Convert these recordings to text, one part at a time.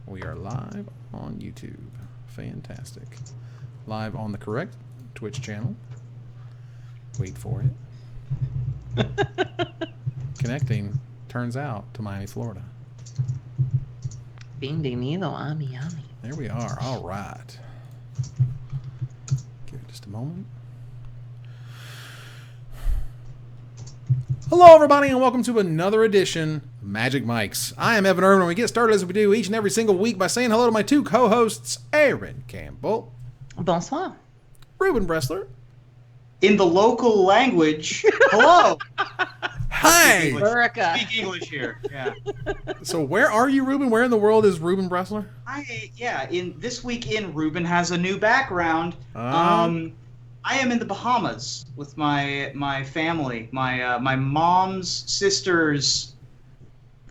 We are live on YouTube. Fantastic. Live on the correct Twitch channel. Wait for it. Connecting, turns out, to Miami, Florida. Bienvenido a Miami. There we are. All right. Give it just a moment. Hello, everybody, and welcome to another edition of Magic Mics. I am Evan Irvin, and we get started as we do each and every single week by saying hello to my two co-hosts, Aaron Campbell. Bonsoir. Ruben Bressler. In the local language, hello. Hi. Speak English here. Yeah. So where are you, Ruben? Where in the world is Ruben Bressler? In this week in Ruben has a new background. I am in the Bahamas with my family, my mom's sister's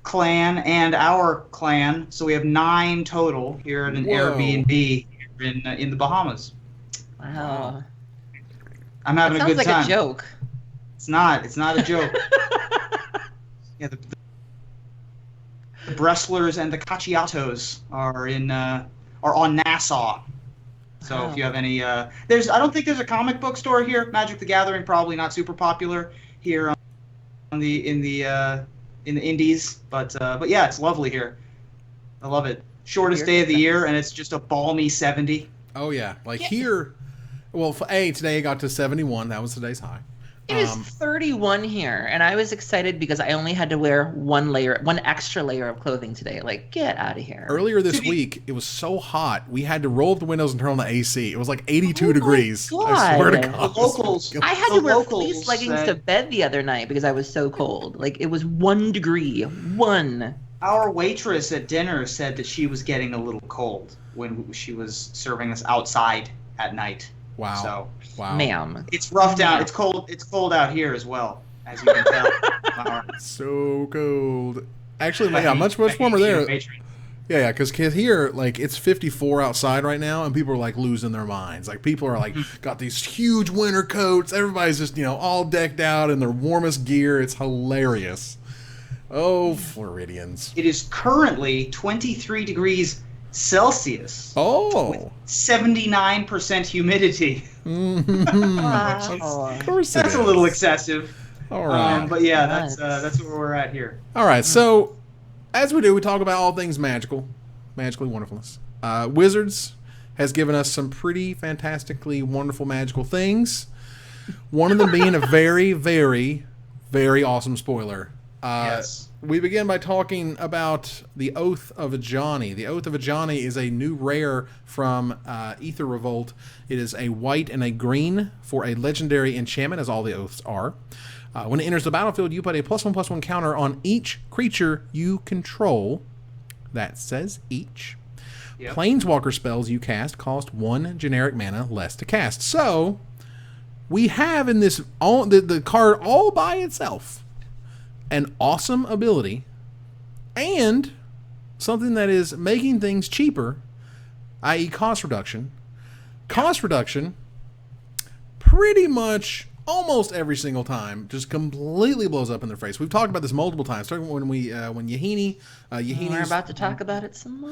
clan and our clan. So we have 9 total here at an Airbnb in the Bahamas. Wow. I'm having a good time. Sounds like a joke. It's not a joke. Yeah, the Bresslers and the Cacciatos are on Nassau. So if you have any, I don't think there's a comic book store here. Magic the Gathering probably not super popular here in the Indies, but yeah, it's lovely here. I love it. Shortest day of the year, and it's just a balmy 70. Oh yeah, here. Well, today it got to 71. That was today's high. It was 31 here, and I was excited because I only had to wear one extra layer of clothing today. Like, get out of here. Earlier this week, it was so hot, we had to roll up the windows and turn on the AC. It was like 82 degrees. God. I swear to God. The locals. I had to wear fleece leggings to bed the other night because I was so cold. Like, it was 1 degree. 1. Our waitress at dinner said that she was getting a little cold when she was serving us outside at night. Wow. Wow. Ma'am. It's rough down. It's cold. It's cold out here as well, as you can tell. So cold. Actually, much warmer there. Yeah, because here, it's 54 outside right now, and people are losing their minds. People are got these huge winter coats. Everybody's just all decked out in their warmest gear. It's hilarious. Oh, Floridians! It is currently 23 degrees Celsius. Oh. With 79% humidity. Wow. Of course that's a little excessive. All right. But yeah, that's where we're at here. All right. So, as we do, we talk about all things magically wonderfulness. Wizards has given us some pretty fantastically wonderful magical things. One of them being a very, very, very awesome spoiler. Yes. We begin by talking about the Oath of Ajani. The Oath of Ajani is a new rare from Aether Revolt. It is a white and a green for a legendary enchantment, as all the oaths are. When it enters the battlefield, you put a +1/+1 counter on each creature you control. That says each. Yep. Planeswalker spells you cast cost 1 generic mana less to cast. So, we have in this the card all by itself an awesome ability and something that is making things cheaper, i.e. cost reduction. Cost reduction pretty much almost every single time just completely blows up in their face. We've talked about this multiple times. Talking when Yahini we're about to talk about it some more.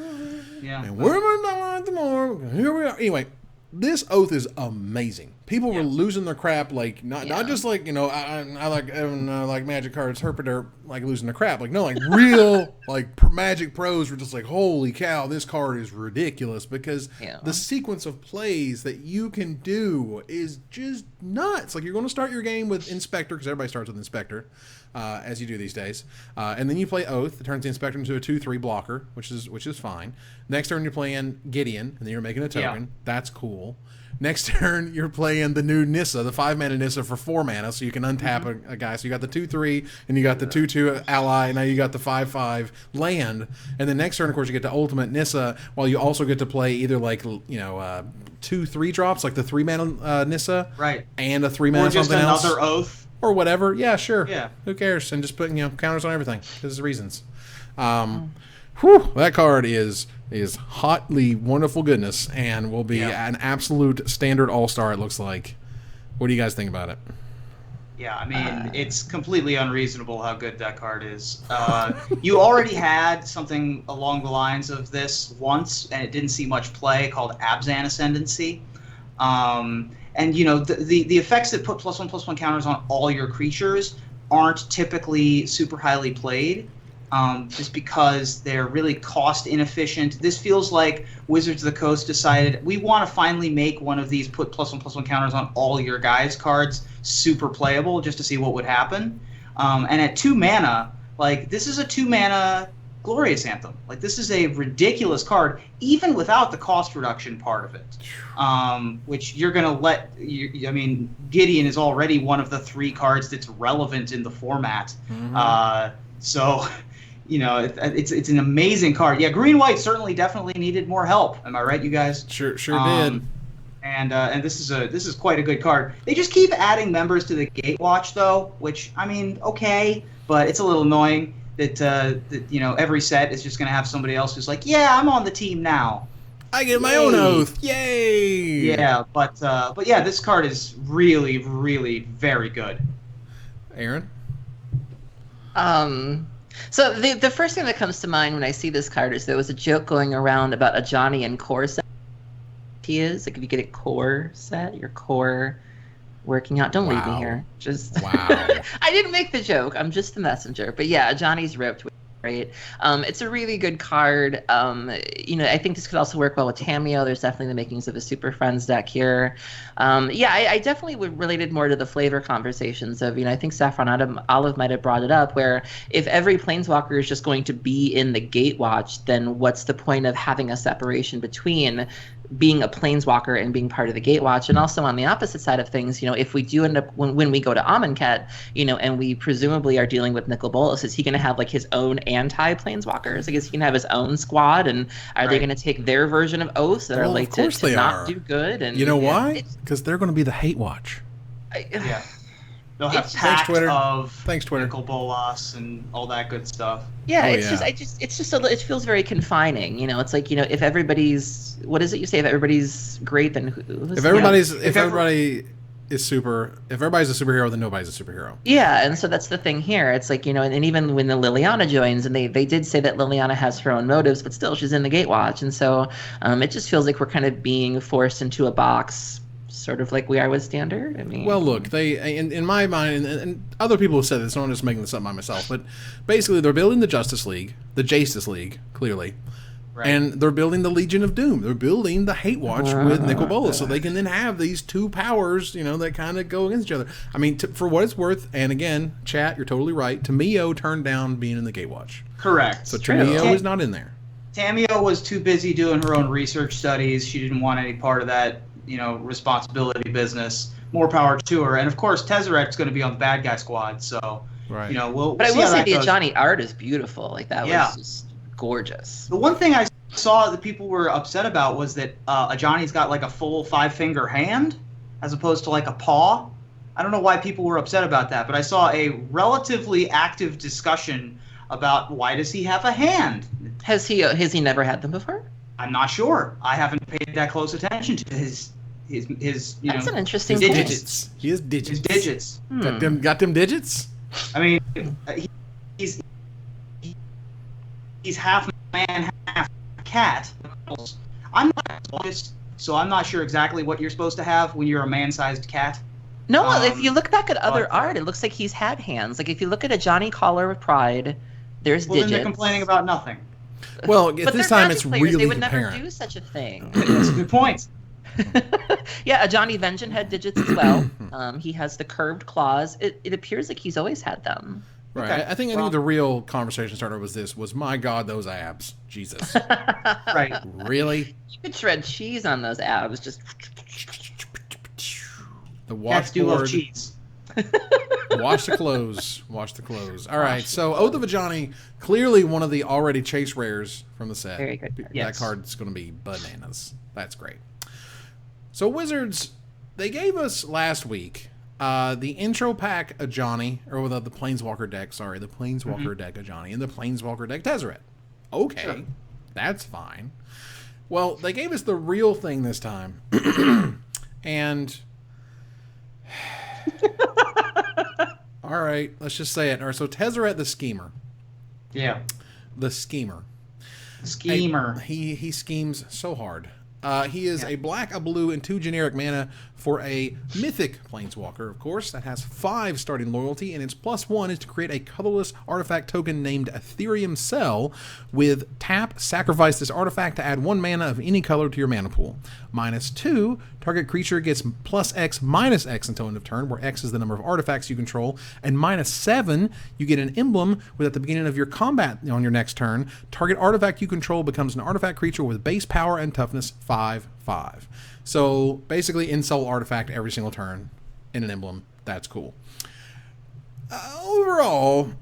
Yeah. And we're going to talk about it some more. Here we are. Anyway, this oath is amazing. People were losing their crap, not just I like Magic cards, Herpeter losing their crap. Real Magic pros were just holy cow, this card is ridiculous because the sequence of plays that you can do is just nuts. You're going to start your game with Inspector because everybody starts with Inspector, as you do these days, and then you play Oath. It turns the Inspector into a 2/3 blocker, which is fine. Next turn you're playing Gideon, and then you're making a token. Yeah. That's cool. Next turn, you're playing the new Nissa, the 5-mana Nissa for 4 mana, so you can untap a guy. So you got the 2/3, and you got the 2/2 ally, and now you got the 5/5 land. And then next turn, of course, you get the ultimate Nissa, while you also get to play either 2/3 drops, like the 3-mana Nissa, right, and a 3-mana something else. Or just another Oath. Or whatever. Yeah, sure. Yeah. Who cares? And just put counters on everything because of reasons. That card is hotly wonderful goodness and will be an absolute standard all-star, it looks like. What do you guys think about it? Yeah, I mean, it's completely unreasonable how good that card is. You already had something along the lines of this once, and it didn't see much play, called Abzan Ascendancy. And, you know, the effects that put +1/+1 counters on all your creatures aren't typically super highly played, just because they're really cost inefficient. This feels like Wizards of the Coast decided, we want to finally make one of these put +1/+1 counters on all your guys cards super playable, just to see what would happen. And at 2 mana, like, this is a 2 mana Glorious Anthem. Like, this is a ridiculous card, even without the cost reduction part of it. Which you're going to I mean, Gideon is already one of the 3 cards that's relevant in the format. So, you know, it's an amazing card. Yeah, green-white certainly definitely needed more help. Am I right, you guys? Sure did. And this is quite a good card. They just keep adding members to the Gatewatch, though, which, I mean, okay, but it's a little annoying that you know, every set is just going to have somebody else who's like, yeah, I'm on the team now. I get my own oath. Yay! Yeah, but yeah, this card is really, really very good. Aaron? So the first thing that comes to mind when I see this card is there was a joke going around about Ajani and core set. He is like, if you get a core set, your core working out. Don't leave me here. Just wow. I didn't make the joke. I'm just the messenger. But yeah, Johnny's ripped. Right. It's a really good card. You know, I think this could also work well with Tameo. There's definitely the makings of a Super Friends deck here. Yeah, I definitely would related more to the flavor conversations of, you know, I think Saffron Olive might have brought it up, where if every Planeswalker is just going to be in the Gatewatch, then what's the point of having a separation between being a Planeswalker and being part of the Gatewatch? And also on the opposite side of things, you know, if we do end up, when we go to Amonkhet, you know, and we presumably are dealing with Nicol Bolas, is he going to have like his own anti-Planeswalkers? I guess he can have his own squad, and are they going to take their version of oaths that are like to not do good? And you know why? Because they're going to be the Hate Watch. Yeah. They'll have Pact of Nicol Bolas and all that good stuff. Yeah, it feels very confining. You know, it's like, you know, if everybody's, what is it you say? If everybody's great, then if everybody's a superhero, then nobody's a superhero. Yeah, and so that's the thing here. It's like, you know, and even when the Liliana joins, and they did say that Liliana has her own motives, but still she's in the Gatewatch, and so it just feels like we're kind of being forced into a box, sort of like we are with Standard. I mean, well, look, they in my mind, and other people have said this, so I'm just making this up by myself, but basically they're building the Justice League, the Justice League, clearly. Right. And they're building the Legion of Doom. They're building the Hate Watch with Nicol Bolas, so they can then have these 2 powers, you know, that kind of go against each other. I mean, for what it's worth, and again, chat, you're totally right. Tameo turned down being in the Gatewatch. Correct. So Tameo is not in there. Tameo was too busy doing her own research studies. She didn't want any part of that, you know, responsibility business. More power to her. And of course, Tezzeret's going to be on the bad guy squad, so you know, we'll But see I will how say that the goes. Ajani art is beautiful. Like, that was just gorgeous. The one thing I saw that people were upset about was that Ajani's got like a full 5-finger hand as opposed to like a paw. I don't know why people were upset about that, but I saw a relatively active discussion about why does he have a hand. Has he never had them before? I'm not sure. I haven't paid that close attention to his That's an interesting his point. digits. He has digits. His digits. Got them digits? I mean, he's half man, half cat. I'm not August, so I'm not sure exactly what you're supposed to have when you're a man-sized cat. No, if you look back at other art, it looks like he's had hands. Like, if you look at a Johnny Collar with Pride, there's digits. Then they're complaining about nothing. Well, at this time, it's players. really They would apparent. never do such a thing. That's a good point. Yeah, a Johnny Vengeance had digits as well. He has the curved claws. It appears like he's always had them. Right. Okay. I think the real conversation starter was my God, those abs. Jesus. Right. Really? You could shred cheese on those abs. Just the Cats do love washboard. cheese. Wash the clothes. Wash the clothes. All right. So Oath of Ajani, clearly one of the already chase rares from the set. Very good card. That Yes. card's going to be bananas. That's great. So Wizards, they gave us last week the intro pack Ajani, or the Planeswalker deck, sorry, the Planeswalker deck Ajani, and the Planeswalker deck Tezzeret. Okay, sure. That's fine. Well, they gave us the real thing this time. And All right, let's just say it. All right, so Tezzeret the Schemer. Yeah. The Schemer. Schemer. He schemes so hard. He is a black, a blue, and 2 generic mana for a mythic planeswalker, of course, that has 5 starting loyalty, and its +1 is to create a colorless artifact token named Ethereum Cell with tap, sacrifice this artifact to add 1 mana of any color to your mana pool. -2, target creature gets +X/-X until end of turn, where X is the number of artifacts you control, and -7, you get an emblem with at the beginning of your combat on your next turn, target artifact you control becomes an artifact creature with base power and toughness 5/5. So basically insult artifact every single turn in an emblem. That's cool. Overall,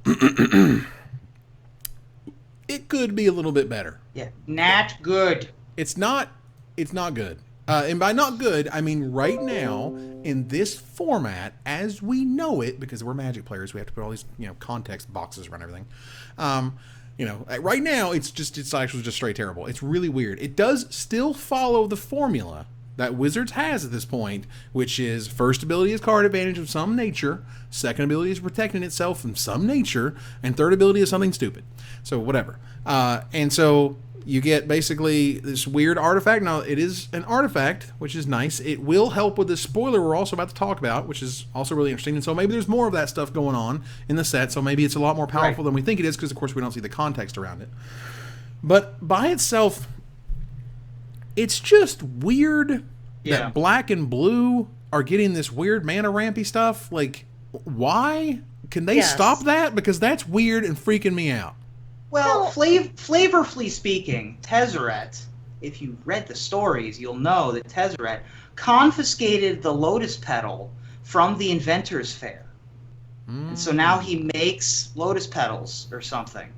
it could be a little bit better. Yeah, not good. It's not good. And by not good, I mean right now, in this format, as we know it, because we're Magic players, we have to put all these, context boxes around everything. Right now, it's actually just straight terrible. It's really weird. It does still follow the formula that Wizards has at this point, which is first ability is card advantage of some nature, second ability is protecting itself from some nature, and third ability is something stupid. So whatever. And so you get basically this weird artifact. Now, it is an artifact, which is nice. It will help with this spoiler we're also about to talk about, which is also really interesting. And so maybe there's more of that stuff going on in the set, so maybe it's a lot more powerful than we think it is, because, of course, we don't see the context around it. But by itself, it's just weird that black and blue are getting this weird mana rampy stuff. Like, why? Can they stop that? Because that's weird and freaking me out. Well, flavorfully speaking, Tezzeret, if you read the stories, you'll know that Tezzeret confiscated the lotus petal from the Inventor's Fair. And so now he makes lotus petals or something.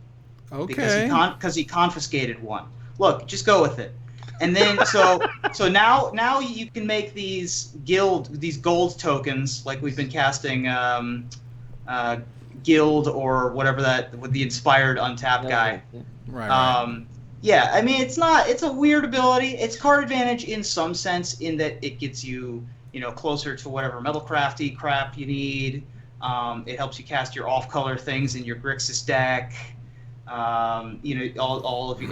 Okay. Because he confiscated one. Look, just go with it. And then so now you can make these gold tokens, like we've been casting Guild or whatever that with the inspired untapped guy. Right. Yeah, I mean it's a weird ability. It's card advantage in some sense in that it gets you, closer to whatever metalcrafty crap you need. It helps you cast your off-color things in your Grixis deck. All of you.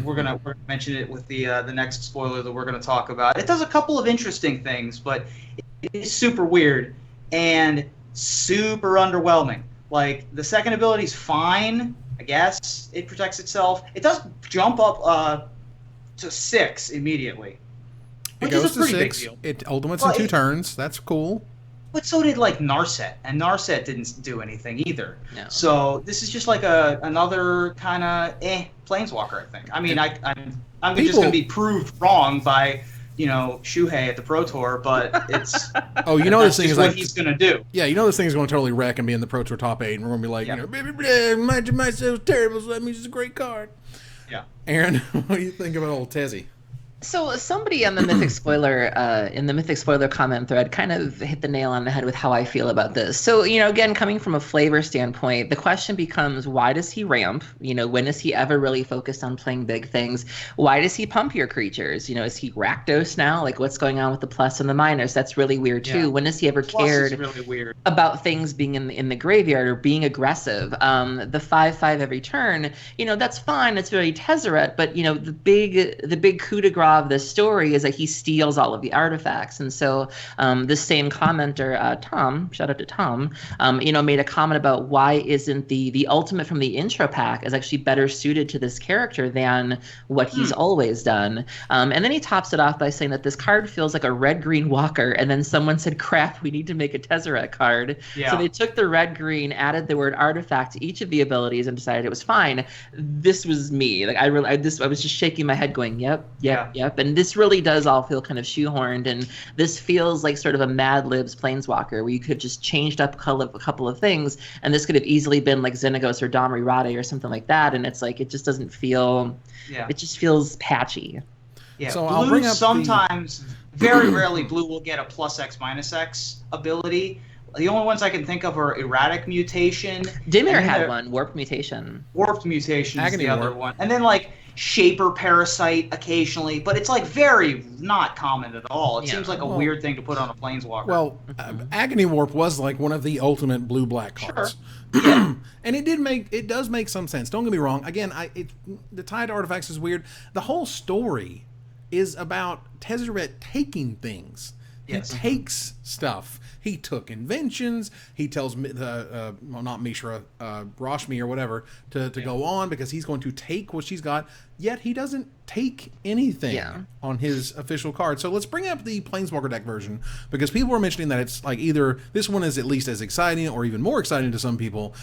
We're gonna mention it with the next spoiler that we're gonna talk about. It does a couple of interesting things, but it is super weird and super underwhelming. Like, the second ability is fine, I guess. It protects itself. It does jump up to 6 immediately, which is a pretty big deal. It ultimates in 2 turns. That's cool. But so did Narset, and Narset didn't do anything either. No. So this is just like another kind of planeswalker, I think. I mean, I'm just going to be proved wrong by Shuhei at the Pro Tour, but it's this thing is what he's going to do. Yeah, this thing is going to totally wreck and be in the Pro Tour top 8, and we're going to be like, myself terrible, so that means it's a great card. Yeah. Aaron, what do you think about old Tezzy? So somebody on the Mythic Spoiler, in the Mythic Spoiler comment thread kind of hit the nail on the head with how I feel about this. So, again, coming from a flavor standpoint, the question becomes, why does he ramp? When is he ever really focused on playing big things? Why does he pump your creatures? Is he Rakdos now? Like, what's going on with the plus and the minus? That's really weird, too. Yeah. When has he ever cared really weird about things being in the graveyard or being aggressive? The 5/5 every turn, that's fine. It's very Tezzeret, but, the big coup de grace of this story is that he steals all of the artifacts. And so this same commenter, Tom, shout out to Tom, made a comment about why isn't the ultimate from the intro pack is actually better suited to this character than what he's always done. And then he tops it off by saying that this card feels like a red-green walker, and then someone said, crap, we need to make a Tezzeret card. Yeah. So they took the red-green, added the word artifact to each of the abilities, and decided it was fine. This was me. Like, I was just shaking my head going, yep. And this really does all feel kind of shoehorned, and this feels like sort of a Mad Libs Planeswalker where you could have just changed up a couple of things, and this could have easily been like Xenagos or Domri Rade or something like that, and it's like it just doesn't feel it just feels patchy. Yeah, so blue sometimes, very rarely blue will get a +X/-X ability, The only ones I can think of are Erratic Mutation. Dimir had one, Warped Mutation. Warped Mutation is Agony the other Warp. one. And then, like, Shaper Parasite occasionally, but it's, like, very not common at all. It seems like a weird thing to put on a Planeswalker. Well, Agony Warp was, like, one of the ultimate blue-black cards. Sure. And it does make some sense. Don't get me wrong. Again, the tie to artifacts is weird. The whole story is about Tezzeret taking things. Yes. He takes stuff. He took inventions. He tells not Mishra, Rashmi or whatever to go on because he's going to take what she's got. Yet he doesn't take anything on his official card. So let's bring up the Planeswalker deck version because people are mentioning that it's like either this one is at least as exciting or even more exciting to some people.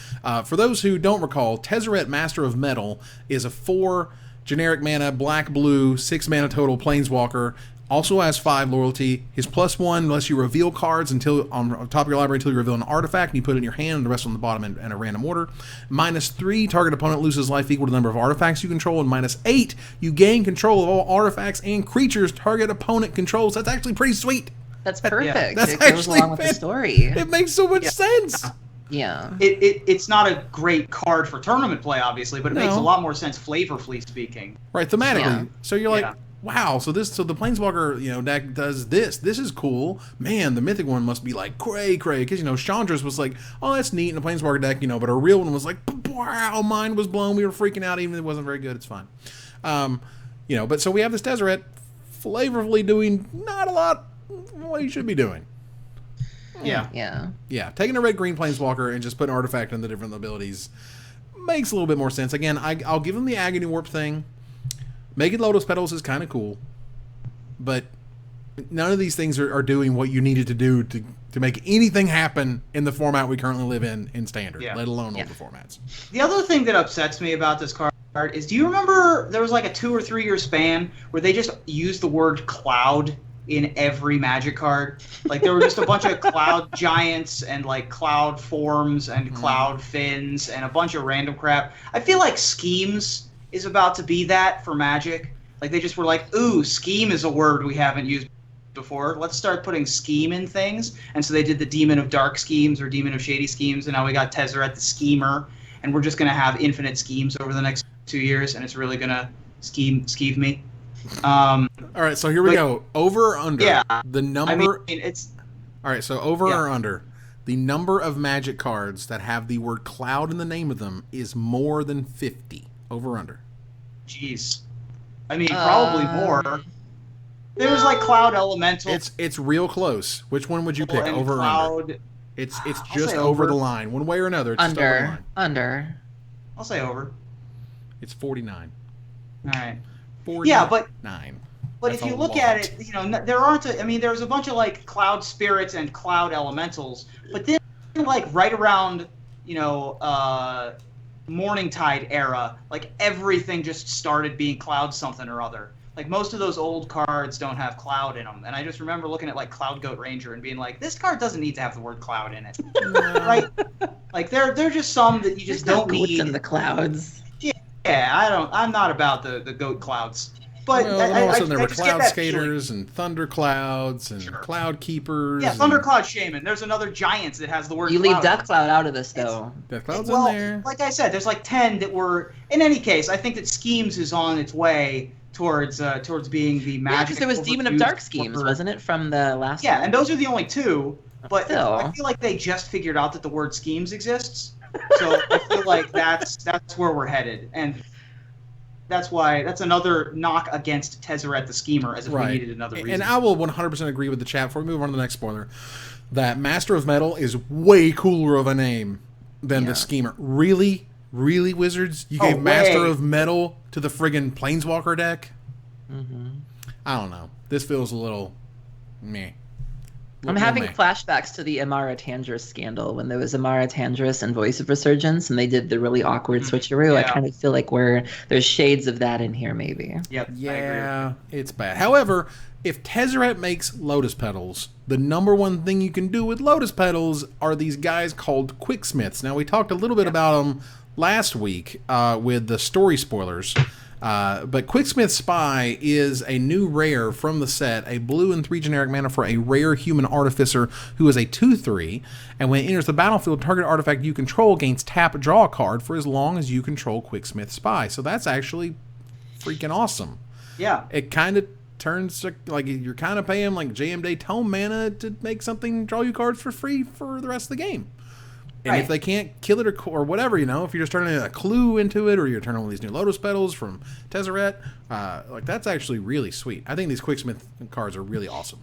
For those who don't recall, Tezzeret Master of Metal is a 4 generic mana, black-blue, 6 mana total Planeswalker. Also has 5 loyalty. His +1 lets you reveal cards until on top of your library until you reveal an artifact, and you put it in your hand, and the rest on the bottom in a random order. -3, target opponent loses life equal to the number of artifacts you control, and -8, you gain control of all artifacts and creatures target opponent controls. That's actually pretty sweet. That's perfect. That's it goes actually along with the story. It makes so much sense. Yeah. It's not a great card for tournament play, obviously, but it makes a lot more sense flavorfully speaking. Right, thematically. Yeah. So you're like, wow, so the Planeswalker, deck does this. This is cool. Man, the Mythic one must be like cray. Because, Chandra's was like, oh, that's neat in a Planeswalker deck, but a real one was like, wow, mind was blown. We were freaking out, even if it wasn't very good. It's fine. But so we have this Tezzeret flavorfully doing not a lot what he should be doing. Yeah. Taking a red-green Planeswalker and just putting artifact in the different abilities makes a little bit more sense. Again, I'll give him the Agony Warp thing. Making Lotus Petals is kind of cool, but none of these things are doing what you needed to do to make anything happen in the format we currently live in Standard, let alone older formats. The other thing that upsets me about this card is, do you remember there was like a 2 or 3 year span where they just used the word cloud in every Magic card? Like there were just a bunch of cloud giants and like cloud forms and cloud fins and a bunch of random crap. I feel like schemes is about to be that for Magic. Like they just were like, ooh, scheme is a word we haven't used before. Let's start putting scheme in things. And so they did the Demon of Dark Schemes or Demon of Shady Schemes, and now we got Tezzeret the Schemer, and we're just going to have infinite schemes over the next 2 years, and it's really going to skeeve me. All right, so here we go. Over or under? Yeah. The number... I mean, it's... All right, so over or under? The number of Magic cards that have the word cloud in the name of them is more than 50. Over or under? Jeez. I mean, probably more. There's like Cloud Elemental. It's real close. Which one would you pick? Over or under? It's just over the line. One way or another. It's just over the line. Under. I'll say over. It's 49. All right. 49. Yeah, but That's if you a look lot. at it, there aren't. There's a bunch of like Cloud Spirits and Cloud Elementals, but then like right around, Morningtide era, like everything just started being Cloud something or other. Like most of those old cards don't have Cloud in them, and I just remember looking at like Cloud Goat Ranger and being like, this card doesn't need to have the word Cloud in it, right? Like they're just some that you just don't need in the clouds. Yeah, I'm not about the goat clouds. But also there were Cloud Skaters and Thunder Clouds and Cloud Keepers. Yeah, Thundercloud Shaman. There's another giant that has the word You cloud leave Death Cloud out of this, though. Death Cloud's in there. Like I said, there's like 10 that were... In any case, I think that Schemes is on its way towards being the magic... Yeah, because there was Demon of Dark Schemes, wasn't it, from the last one? Yeah, and those are the only 2. But Still. I feel like they just figured out that the word Schemes exists. So I feel like that's where we're headed. And... that's another knock against Tezzeret the Schemer, as if we needed another reason. And I will 100% agree with the chat before we move on to the next spoiler, that Master of Metal is way cooler of a name than the Schemer. Really? Really, Wizards? You gave Master of Metal to the friggin' Planeswalker deck? Mm-hmm. I don't know. This feels a little meh. I'm having flashbacks to the Amara Tandris scandal when there was Amara Tandris and Voice of Resurgence, and they did the really awkward switcheroo. Yeah. I kind of feel like there's shades of that in here, maybe. Yep. Yeah, it's bad. However, if Tezzeret makes Lotus Petals, the number one thing you can do with Lotus Petals are these guys called Quicksmiths. Now, we talked a little bit about them last week with the story spoilers. But Quicksmith Spy is a new rare from the set, a blue and 3 generic mana for a rare human artificer who is a 2/3, and when it enters the battlefield, target artifact you control gains tap, draw a card for as long as you control Quicksmith Spy. So that's actually freaking awesome. Yeah. It kind of turns like you're kind of paying like JMD tome mana to make something draw you cards for free for the rest of the game. And if they can't kill it or whatever, if you're just turning a clue into it, or you're turning one of these new Lotus Petals from Tezzeret, like that's actually really sweet. I think these Quicksmith cards are really awesome.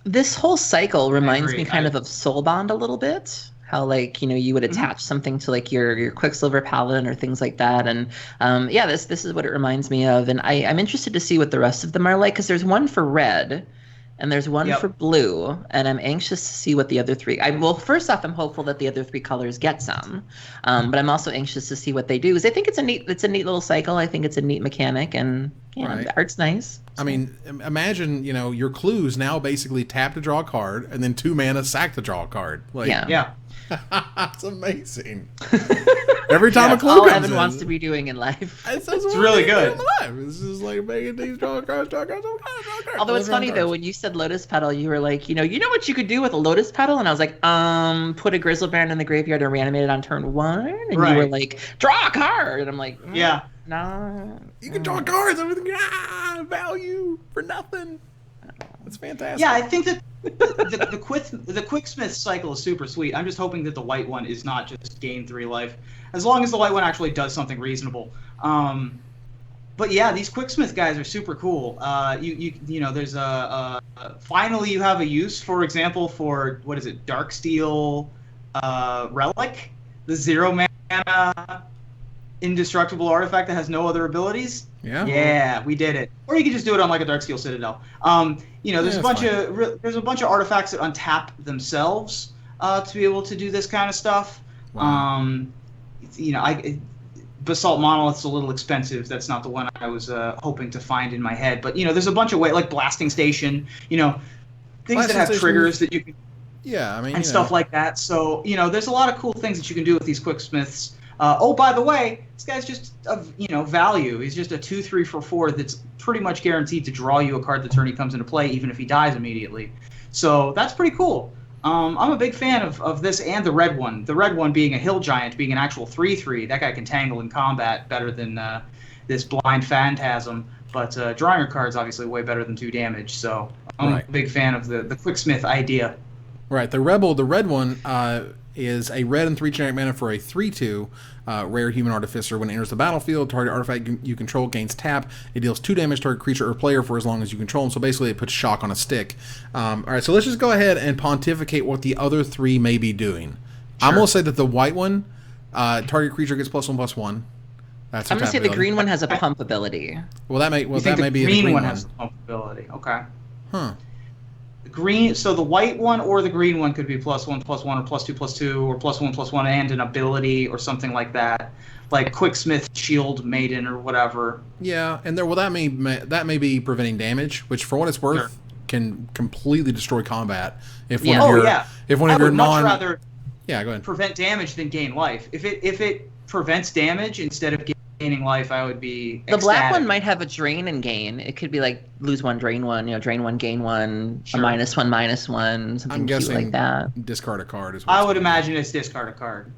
This whole cycle reminds me kind of Soulbond a little bit. How you would attach something to like your Quicksilver Paladin or things like that, and this is what it reminds me of. And I'm interested to see what the rest of them are like, because there's one for red. And there's one for blue, and I'm anxious to see what the other three. First off, I'm hopeful that the other 3 colors get some, but I'm also anxious to see what they do. Because I think it's a neat little cycle. I think it's a neat mechanic, and the art's nice. I mean, imagine your clues now basically tap to draw a card, and then 2 mana sack to draw a card. It's amazing. Every time a clue all comes Evan in, wants to be doing in life. It's really good. It's just like making these draw cards. Although it's funny though, when you said Lotus Petal, you were like, you know what you could do with a Lotus Petal, and I was like, put a Grizzlebrand in the graveyard and reanimate it on turn 1, and you were like, draw a card, and I'm like, nah. You can draw cards. Everything value for nothing. That's fantastic. Yeah, I think that the Quicksmith cycle is super sweet. I'm just hoping that the white one is not just gain 3 life, as long as the white one actually does something reasonable. But yeah, these Quicksmith guys are super cool. There's finally you have a use, for example, for what is it, Darksteel Relic, the 0 mana indestructible artifact that has no other abilities. Yeah, we did it. Or you could just do it on like a Darksteel Citadel. There's a bunch of artifacts that untap themselves to be able to do this kind of stuff. Wow. Basalt Monolith's a little expensive. That's not the one I was hoping to find in my head. But there's a bunch of ways, like Blasting Station. Things that have triggers that you can. Yeah, I mean, and stuff like that. So there's a lot of cool things that you can do with these Quicksmiths. By the way, this guy's just value. He's just a 2/3 for 4 that's pretty much guaranteed to draw you a card the turn he comes into play, even if he dies immediately. So that's pretty cool. I'm a big fan of this and the red one. The red one being a Hill Giant, being an actual 3/3. That guy can tangle in combat better than this Blind Phantasm. But drawing your card's obviously way better than 2 damage. So I'm a big fan of the Quicksmith idea. Right. The red one is a red and 3 generic mana for a 3/2 rare human artificer. When it enters the battlefield, target artifact you control gains tap. It deals 2 damage to target creature or player for as long as you control them. So basically, it puts shock on a stick. All right, so let's just go ahead and pontificate what the other 3 may be doing. Sure. I'm gonna say that the white one, target creature gets +1/+1. That's. I'm gonna say the green one has a pump ability. Well, that may be the green one has the pump ability. Okay. Huh. So the white one or the green one could be +1/+1 or +2/+2 or +1/+1 and an ability or something like that, like Quicksmith Shield Maiden or whatever. Yeah, and that may be preventing damage, which for what it's worth can completely destroy combat. If one of your much rather go ahead. Prevent damage than gain life. If it prevents damage instead of gaining life, I would be ecstatic. The black one might have a drain and gain. It could be like lose 1, drain 1, drain 1, gain 1, a -1/-1, something cute like that. Discard a card is. I would imagine it's discard a card.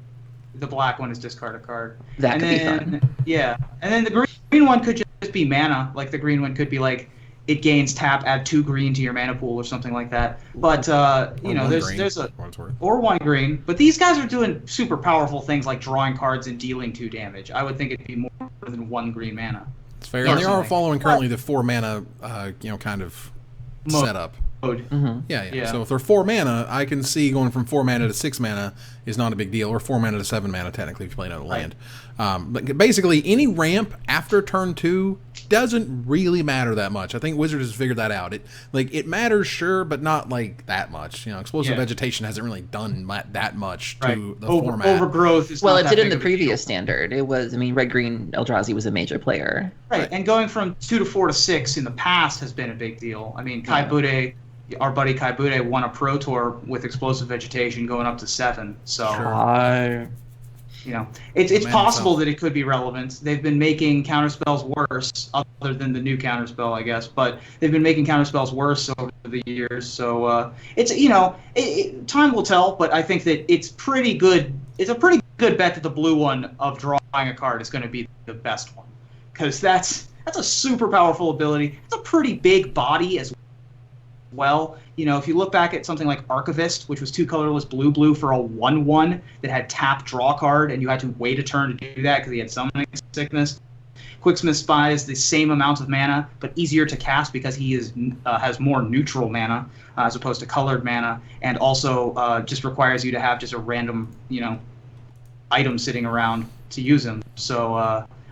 The black one is discard a card. That could be fun. Yeah, and then the green one could just be mana. Like the green one could be like it gains tap, add 2 green to your mana pool or something like that. But there's or 1 green. But these guys are doing super powerful things like drawing cards and dealing 2 damage. I would think it'd be more than 1 green mana. It's fair. And they are following currently the 4 mana, kind of setup. Mm-hmm. Yeah. So if they're 4 mana, I can see going from 4 mana to 6 mana is not a big deal, or 4 mana to 7 mana technically if you play another land. But basically, any ramp after turn 2 doesn't really matter that much. I think Wizards has figured that out. It matters, sure, but not like that much. Explosive Vegetation hasn't really done that much to the format. Overgrowth is it did in the previous standard. It was, red-green Eldrazi was a major player. Right, and going from 2 to 4 to 6 in the past has been a big deal. I mean, Kai Bude, our buddy Kai Bude, won a Pro Tour with Explosive Vegetation going up to 7. So. Sure. It's possible that it could be relevant. They've been making counterspells worse, other than the new counterspell, I guess. But they've been making counterspells worse over the years. So it's time will tell. But I think that it's pretty good. It's a pretty good bet that the blue one of drawing a card is going to be the best one, because that's a super powerful ability. It's a pretty big body as well. If you look back at something like Archivist, which was 2 colorless blue for a 1/1 that had tap draw card, and you had to wait a turn to do that because he had summoning sickness. Quicksmith Spy is the same amount of mana, but easier to cast because he has more neutral mana as opposed to colored mana, and also just requires you to have just a random item sitting around to use him. So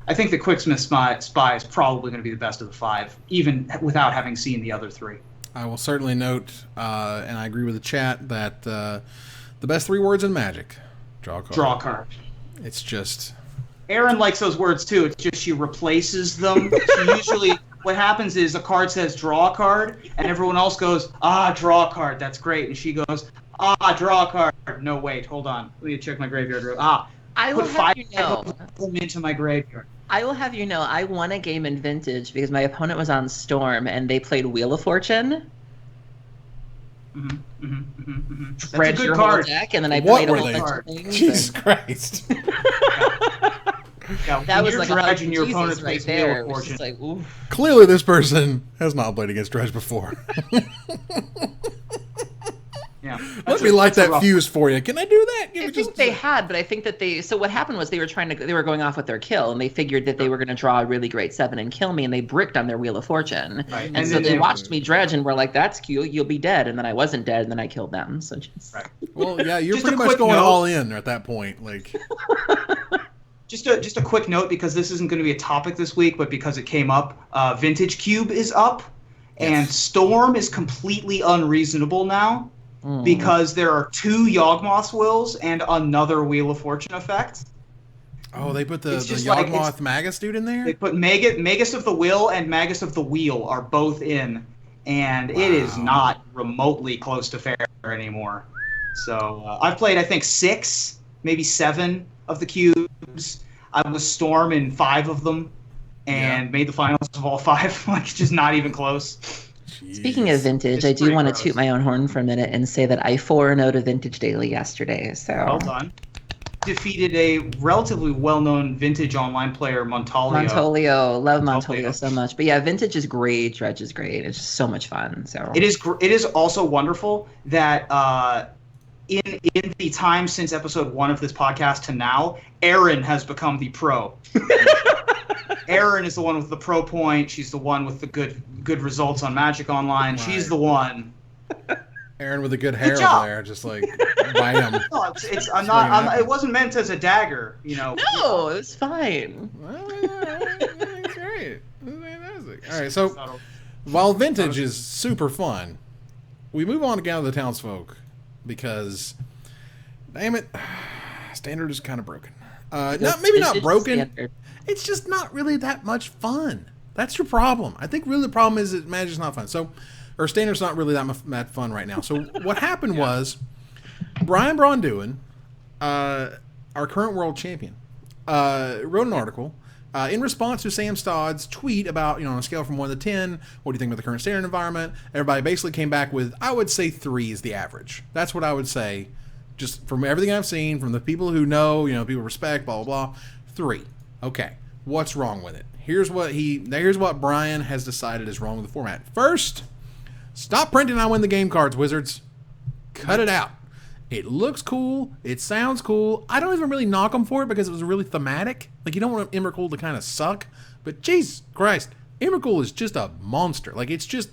I think the Quicksmith Spy is probably going to be the best of the 5, even without having seen the other 3. I will certainly note, and I agree with the chat, that the best 3 words in Magic: draw a card. Draw a card. It's just... Erin likes those words too. It's just she replaces them. She usually, what happens is a card says draw a card, and everyone else goes, draw a card. That's great. And she goes, draw a card. No, wait, hold on. Let me check my graveyard. I will put have 5 you know. them into my graveyard. I will have you know, I won a game in Vintage because my opponent was on Storm and they played Wheel of Fortune. Spread your whole deck, and then I played a whole bunch of things. Jesus Christ. That was like Dredge and your Jesus opponent's right there. It was just like, oof. Clearly this person has not played against Dredge before. Yeah. Let me light that fuse for you. Can I do that? I think they had, but I think that so what happened was they were going off with their kill, and they figured that they were going to draw a really great 7 and kill me, and they bricked on their Wheel of Fortune. Right. And so they watched me dredge and were like, that's cute, you'll be dead. And then I wasn't dead, and then I killed them. So just... Right. Well, yeah, you're pretty much going all in at that point. Like... Just a quick note, because this isn't going to be a topic this week, but because it came up, Vintage Cube is up, and Storm is completely unreasonable now. Because there are 2 Yawgmoth's Wills and another Wheel of Fortune effect. Oh, they put the Yawgmoth Magus dude in there? They put Magus of the Will and Magus of the Wheel are both in, and it is not remotely close to fair anymore. So I've played, I think, 6, maybe 7 of the cubes. I was Storm in 5 of them, and made the finals of all 5. Like, just not even close. Jeez. Speaking of Vintage, I do want to toot my own horn for a minute and say that I 4-0'd a Vintage Daily yesterday. So well done. Defeated a relatively well-known Vintage online player, Montolio. Love Montolio so much. But yeah, Vintage is great. Dredge is great. It's just so much fun. So it is also wonderful that in the time since episode 1 of this podcast to now, Erin has become the pro. Erin is the one with the pro point. She's the one with the good results on Magic Online. Right. She's the one. Erin with the good hair over there, just like bam. No, it wasn't meant as a dagger, No, it was fine. It's great. It's fantastic. All right, so while Vintage is super fun, we move on to Gather the Townsfolk because, damn it, Standard is kind of broken. Maybe not broken. Standard. It's just not really that much fun. That's your problem. I think really the problem is that Magic's not fun. Or Standard's not really that fun right now. So what happened was Brian Braunduin, our current world champion, wrote an article in response to Sam Stodd's tweet about, on a scale from 1 to 10, what do you think about the current Standard environment? Everybody basically came back with, I would say 3 is the average. That's what I would say, just from everything I've seen, from the people who know, people respect, blah, blah, blah. 3. Okay, what's wrong with it? Here's what Brian has decided is wrong with the format. First, stop printing I win the game cards, Wizards. Cut it out. It looks cool. It sounds cool. I don't even really knock them for it because it was really thematic. Like, you don't want Emrakul to kind of suck. But, Jesus Christ, Emrakul is just a monster. Like, it's just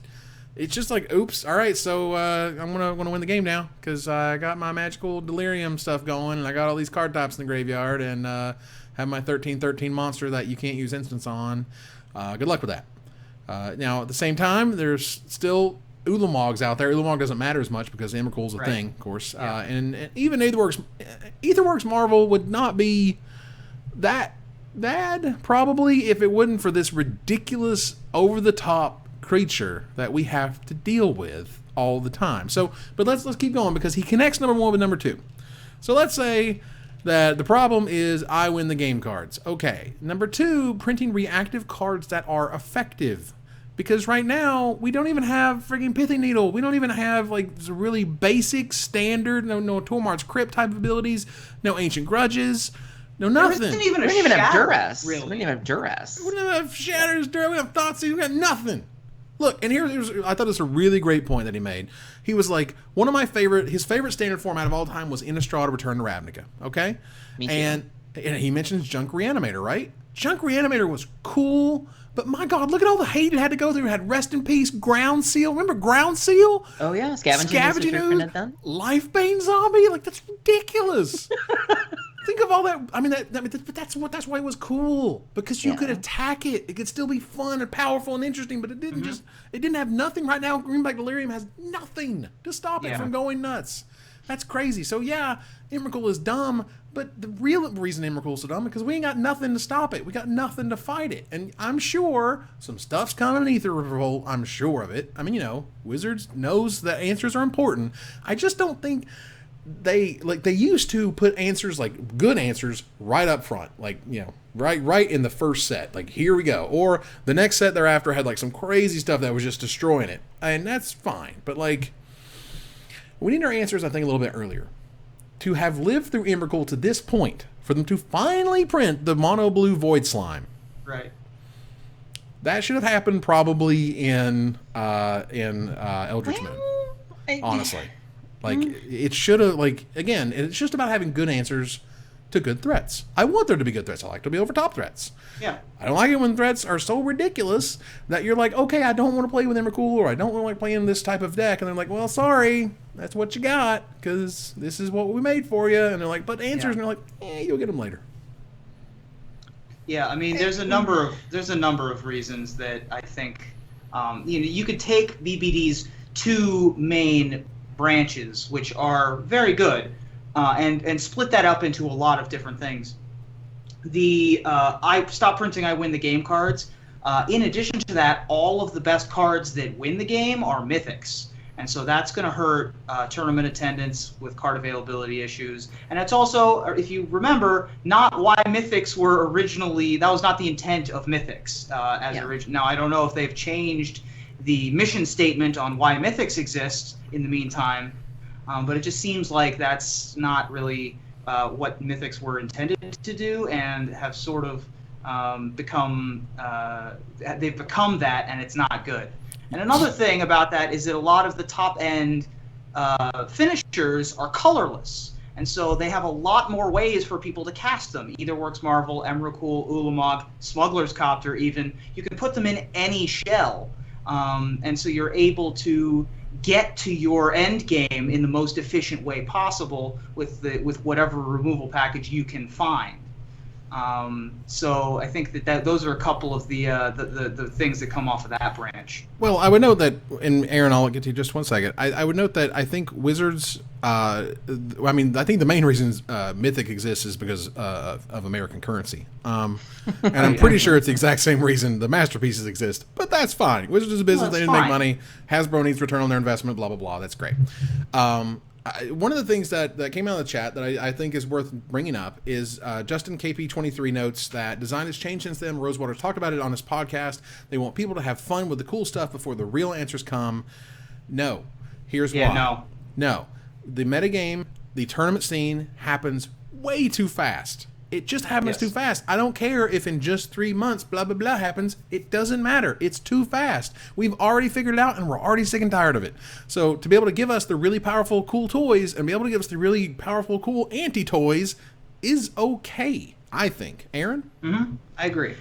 like, oops, all right, so I'm gonna win the game now because I got my magical delirium stuff going and I got all these card types in the graveyard and have my 13/13 monster that you can't use instants on. Good luck with that. Now, at the same time, there's still Ulamogs out there. Ulamog doesn't matter as much because Emrakul's a thing, of course. Yeah. And even Aetherworks Marvel would not be that bad, probably, if it wasn't for this ridiculous, over-the-top creature that we have to deal with all the time. So, but let's keep going because he connects number 1 with number 2. So let's say That the problem is I win the game cards. Okay. Number 2, printing reactive cards that are effective. Because right now, we don't even have friggin' Pithing Needle. We don't even have, like, really basic, standard, no Tormod's Crypt type abilities, no Ancient Grudges, no nothing. There isn't even We don't even have shadow, Duress. really. We don't even have Duress. We don't have Shatters, we don't have Thoughtseize, we got nothing. Look, and here's I thought it was a really great point that he made. He was like, his favorite standard format of all time was Innistrad Return to Ravnica, okay? Me too. And he mentions Junk Reanimator, right? Junk Reanimator was cool, but my God, look at all the hate it had to go through. It had Rest in Peace, Ground Seal. Remember Ground Seal? Oh, yeah. Scavenging Ooze. Lifebane Zombie? Like, that's ridiculous. Think of all that. I mean, but that's why it was cool, because you could attack it. It could still be fun and powerful and interesting, but it didn't it didn't have nothing. Right now, Greenback Delirium has nothing to stop it from going nuts. That's crazy. So yeah, Emrakul is dumb, but the real reason Emrakul is so dumb is because we ain't got nothing to stop it. We got nothing to fight it. And I'm sure some stuff's coming in Aether Revolt. I'm sure of it. I mean, Wizards knows that answers are important. I just don't think they used to put answers, like good answers, right up front, like right in the first set, like here we go, or the next set thereafter had like some crazy stuff that was just destroying it, and that's fine. But like, we need our answers, I think, a little bit earlier. To have lived through Emrakul to this point, for them to finally print the mono blue Void Slime, right? That should have happened probably in Eldritch Moon, honestly. Like, it should have, like, again, it's just about having good answers to good threats. I want there to be good threats. I like to be over top threats. Yeah. I don't like it when threats are so ridiculous that you're like, okay, I don't want to play with Emrakul, or I don't want to like playing this type of deck. And they're like, well, sorry, that's what you got, because this is what we made for you. And they're like, but answers, and they're like, you'll get them later. Yeah, I mean, there's a number of reasons that I think, you could take BBD's 2 main branches, which are very good, and split that up into a lot of different things. I stop printing, I win the game cards. In addition to that, all of the best cards that win the game are mythics, and so that's going to hurt tournament attendance with card availability issues. And it's also, if you remember, not why mythics were originally. That was not the intent of mythics original. Now I don't know if they've changed the mission statement on why mythics exist in the meantime, but it just seems like that's not really what mythics were intended to do, and have sort of become that, and it's not good. And another thing about that is that a lot of the top end finishers are colorless, and so they have a lot more ways for people to cast them. Either Works Marvel, Emrakul, Ulamog, Smuggler's Copter, even. You can put them in any shell. And so you're able to get to your end game in the most efficient way possible with whatever removal package you can find. So I think that those are a couple of the things that come off of that branch. Well, I would note that, and Aaron, I'll get to you just one second. I would note that I think Wizards, I think the main reason Mythic exists is because of American currency. And I'm pretty sure it's the exact same reason the masterpieces exist, but that's fine. Wizards is a business, they didn't make money. Hasbro needs return on their investment, blah, blah, blah. That's great. One of the things that came out of the chat that I think is worth bringing up is Justin KP23 notes that design has changed since then. Rosewater talked about it on his podcast. They want people to have fun with the cool stuff before the real answers come. No. Here's why. No. The metagame, the tournament scene happens way too fast. It just happens too fast. I don't care if in just 3 months blah, blah, blah happens. It doesn't matter. It's too fast. We've already figured it out, and we're already sick and tired of it. So to be able to give us the really powerful, cool toys and be able to give us the really powerful, cool anti-toys is okay, I think. Aaron? Mm-hmm. I agree.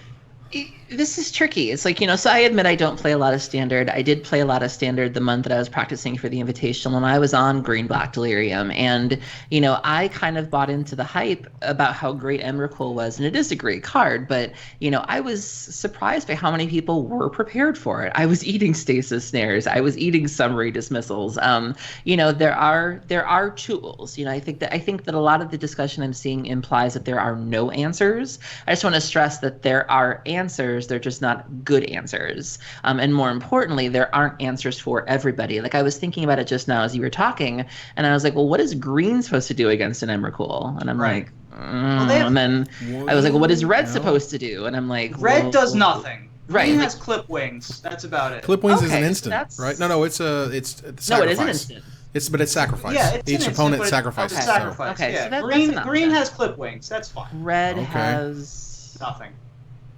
This is tricky. It's like, so I admit I don't play a lot of Standard. I did play a lot of Standard the month that I was practicing for the Invitational, and I was on Green Black Delirium. And, I kind of bought into the hype about how great Emrakul was, and it is a great card, but, I was surprised by how many people were prepared for it. I was eating stasis snares. I was eating summary dismissals. There are tools. I think that a lot of the discussion I'm seeing implies that there are no answers. I just want to stress that there are answers. They're just not good answers. And more importantly, there aren't answers for everybody. Like, I was thinking about it just now as you were talking, and I was like, well, what is green supposed to do against an Emrakul? And I'm like, And then I was like, well, what is red supposed to do? And I'm like, red does nothing. Right. Green has clip wings. That's about it. Clip wings is Okay, an so instant, that's- right? No, it's sacrifice. No, it is an instant. But it's sacrifice. Yeah, it's Each an opponent instant, sacrifices. It's so- sacrifice. Okay, Yeah. so that's green an green option. has clip wings. That's fine. Red Okay. has. Nothing.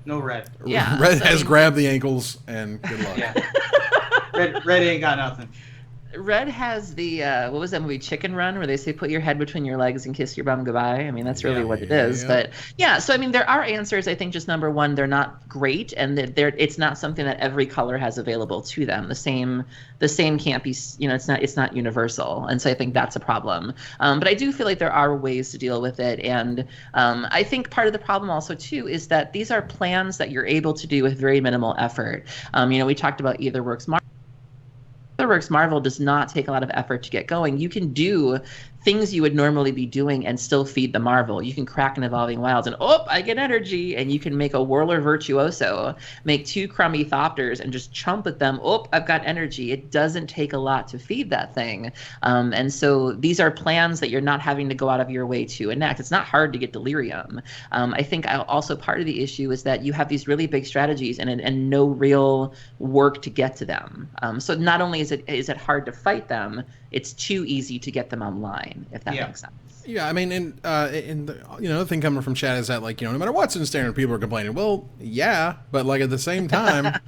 No red. Yeah, Red so, has grabbed the ankles and good luck. Yeah. Red ain't got nothing. Red has the what was that movie Chicken Run where they say put your head between your legs and kiss your bum goodbye. I mean that's really what it is. But yeah, so I mean there are answers. I think just number one, they're not great, and that it's not something that every color has available to them. The same can't be, it's not universal, and so I think that's a problem. But I do feel like there are ways to deal with it, and I think part of the problem also too is that these are plans that you're able to do with very minimal effort. We talked about Etherworks Marvel does not take a lot of effort to get going. You can do things you would normally be doing and still feed the Marvel. You can crack an Evolving Wilds and, I get energy. And you can make a Whirler Virtuoso, make 2 crummy Thopters and just chump at them. I've got energy. It doesn't take a lot to feed that thing. And so these are plans that you're not having to go out of your way to enact. It's not hard to get Delirium. I think also part of the issue is that you have these really big strategies and no real work to get to them. So not only is it hard to fight them, it's too easy to get them online, if that makes sense. Yeah, I mean, and the thing coming from chat is that, like, no matter what's in standard, people are complaining. Well, yeah, but like at the same time,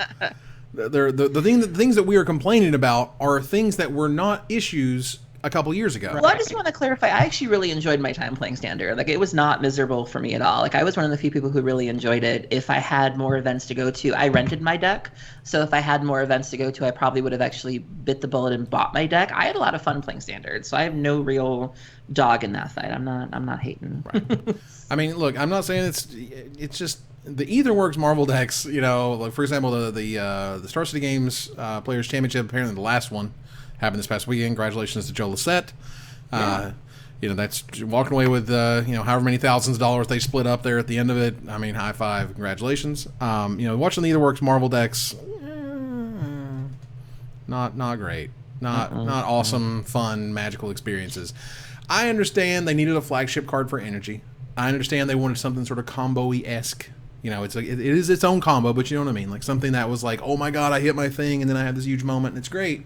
the things that we are complaining about are things that were not issues a couple years ago. Well, I just want to clarify. I actually really enjoyed my time playing Standard. Like, it was not miserable for me at all. Like, I was one of the few people who really enjoyed it. If I had more events to go to, I rented my deck. So if I had more events to go to, I probably would have actually bit the bullet and bought my deck. I had a lot of fun playing Standard, so I have no real dog in that fight. I'm not hating. Right. I mean, look, I'm not saying it's just the Etherworks Marvel decks. Like for example, the Star City Games Players Championship, apparently the last one, happened this past weekend. Congratulations to Joe Lissette. That's walking away with however many thousands of dollars they split up there at the end of it. I mean, high five, congratulations. Watching the Etherworks Marvel decks, not great, not awesome, fun, magical experiences. I understand they needed a flagship card for energy. I understand they wanted something sort of combo-y-esque. It's like it is its own combo, but you know what I mean, like something that was like, oh my god, I hit my thing, and then I had this huge moment, and it's great.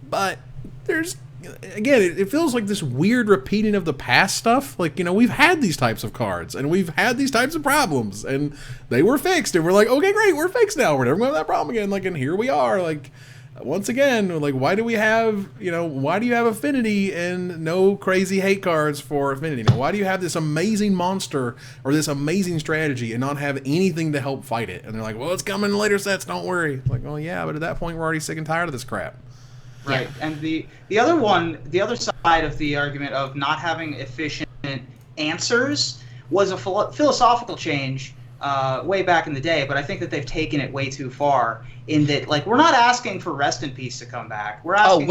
But there's, again, it feels like this weird repeating of the past stuff. Like, we've had these types of cards, and we've had these types of problems, and they were fixed, and we're like, okay, great, we're fixed now. We're never going to have that problem again. Like, and here we are. Like, once again, like, why do you have Affinity and no crazy hate cards for Affinity? Why do you have this amazing monster or this amazing strategy and not have anything to help fight it? And they're like, well, it's coming in later sets, don't worry. It's like, well, yeah, but at that point, we're already sick and tired of this crap. Right, and the other side of the argument of not having efficient answers was a philosophical change way back in the day, but I think that they've taken it way too far. In that, like, we're not asking for Rest in Peace to come back. We're asking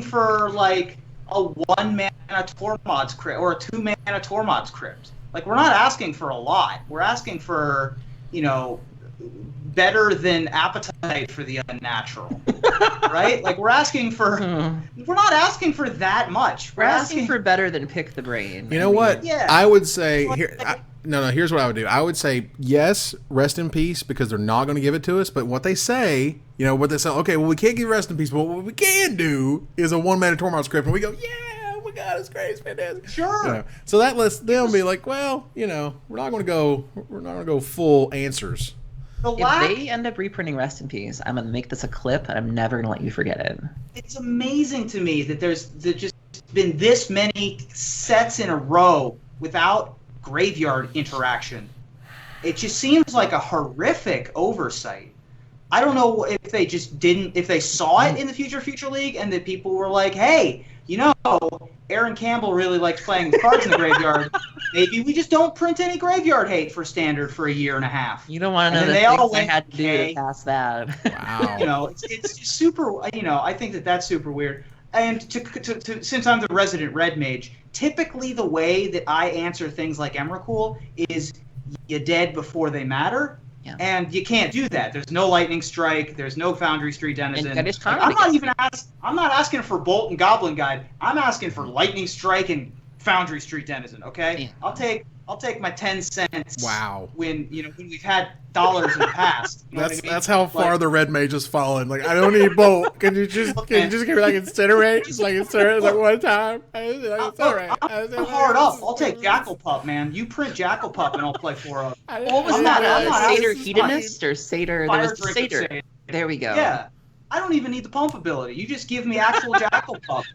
for like a 1-mana Tormod's Crypt or a 2-mana Tormod's Crypt. Like, we're not asking for a lot. We're asking for better than Appetite for the Unnatural, right? Like, we're asking for, we're not asking for that much. We're asking for better than Pick the Brain. You know what? Yeah. I would say here. Here's what I would do. I would say yes, Rest in Peace, because they're not going to give it to us. But what they say, okay, well, we can't give Rest in Peace, but what we can do is a 1-mana Tormod's Crypt, and we go, yeah, oh my god, it's great, it's fantastic. Sure. So that lets them be like, well, we're not going to go full answers. If they end up reprinting Rest in Peace, I'm going to make this a clip, and I'm never going to let you forget it. It's amazing to me that there's just been this many sets in a row without graveyard interaction. It just seems like a horrific oversight. I don't know if they just didn't, if they saw it in the Future League and that people were like, hey, Aaron Campbell really likes playing with cards in the graveyard. Maybe we just don't print any graveyard hate for Standard for a year and a half. You don't want to know the things I had to do to pass that. Wow. It's just super, I think that's super weird. And since I'm the resident red mage, typically the way that I answer things like Emrakul is you dead before they matter. Yeah. And you can't do that. There's no Lightning Strike. There's no Foundry Street Denizen. I'm not asking for Bolt and Goblin Guide. I'm asking for Lightning Strike and Foundry Street Denizen. Okay, Yeah. I'll take my 10 cents. Wow. When when we've had dollars in the past. You know That's what I mean? that's how far the red mage has fallen. Like, I don't need both. Can you just give me like incinerate? Just like incinerate like one time. It's all right. I'm hard up. I'll take Jackal Pup, man. You print Jackal Pup and I'll play 4-0. What was that? Satyr Hedonist or Satyr? There Fire was the Drink Satyr. Satyr. There we go. Yeah. I don't even need the pump ability. You just give me actual Jackal Pup.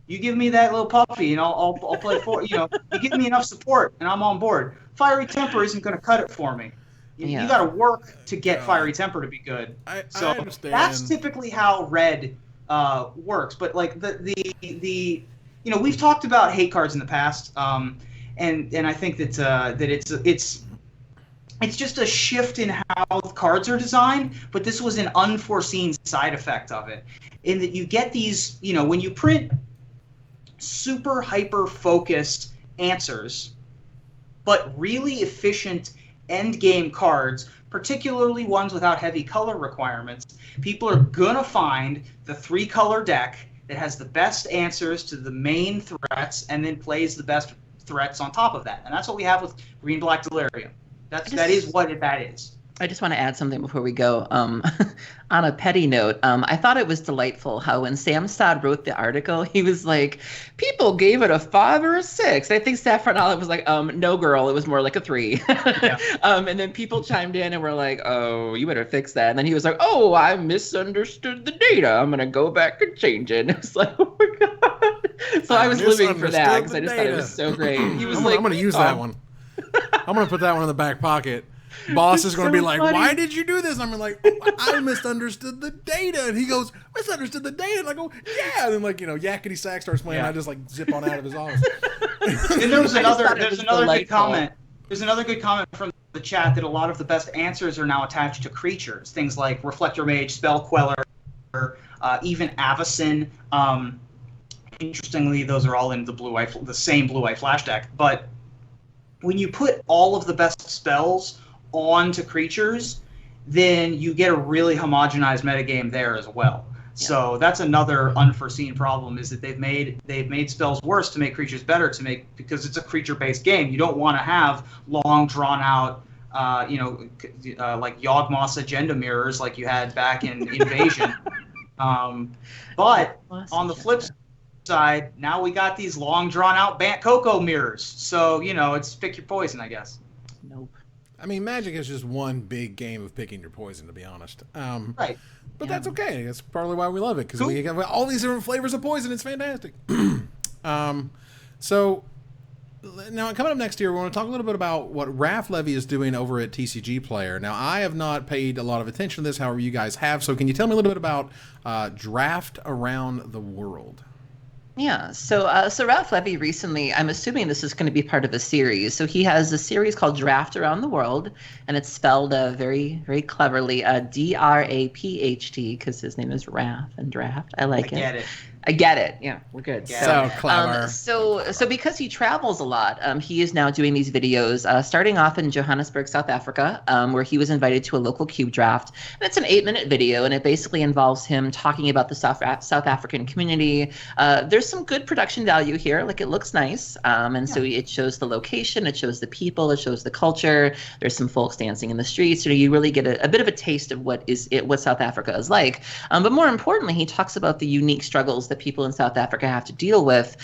You give me that little puppy, and I'll play for you give me enough support, and I'm on board. Fiery Temper isn't going to cut it for me. You got to work to get Fiery Temper to be good. I understand. That's typically how Red works. But like the we've talked about hate cards in the past, and I think that it's just a shift in how cards are designed. But this was an unforeseen side effect of it, in that you get these when you print super hyper focused answers, but really efficient end game cards, particularly ones without heavy color requirements. People are gonna find the 3-color deck that has the best answers to the main threats and then plays the best threats on top of that. And that's what we have with Green Black Delirium. That is what that is. I just want to add something before we go. On a petty note, I thought it was delightful how when Samstad wrote the article, he was like, people gave it a 5 or a 6. I think Saffron Olive was like, no, girl, it was more like a 3. Yeah. And then people chimed in and were like, oh, you better fix that. And then he was like, oh, I misunderstood the data. I'm going to go back and change it. And it was like, oh my God. So I was living for that because I just thought it was so great. He was I'm going to use that one. I'm going to put that one in the back pocket. Boss is going to be like, funny. Why did you do this? And I'm like, I misunderstood the data. And he goes, misunderstood the data? And I go, yeah. And then Yakety Sax starts playing. Yeah. I just zip on out of his office. And there's another good comment. There's another good comment from the chat that a lot of the best answers are now attached to creatures. Things like Reflector Mage, Spell Queller, even Avacyn. Interestingly, those are all in the same blue-eye flash deck. But when you put all of the best spells onto creatures, then you get a really homogenized metagame there as well. Yeah. So that's another unforeseen problem, is that they've made spells worse to make creatures better because it's a creature-based game. You don't want to have long drawn out like Yawgmoth's agenda mirrors like you had back in Invasion. But on the flip side, now we got these long drawn out Bant Cocoa mirrors. So, it's pick your poison, I guess. Nope. I mean, Magic is just one big game of picking your poison, to be honest. Right. But that's okay. That's partly why we love it, because we have all these different flavors of poison. It's fantastic. So, now coming up next year, we want to talk a little bit about what Raph Levy is doing over at TCG Player. Now, I have not paid a lot of attention to this, however you guys have. So, can you tell me a little bit about Draft Around the World? Yeah, so Ralph Levy recently, I'm assuming this is going to be part of a series. So he has a series called Draft Around the World, and it's spelled very, very cleverly, Drapht, because his name is Raph and Draft. I like it. I get it. Yeah, we're good. So clever. So because he travels a lot, he is now doing these videos, starting off in Johannesburg, South Africa, where he was invited to a local cube draft. And it's an 8-minute video, and it basically involves him talking about the South African community. There's some good production value here. Like, it looks nice. So it shows the location, it shows the people, it shows the culture. There's some folks dancing in the streets. So you really get a bit of a taste of what South Africa is like. But more importantly, he talks about the unique struggles that people in South Africa have to deal with.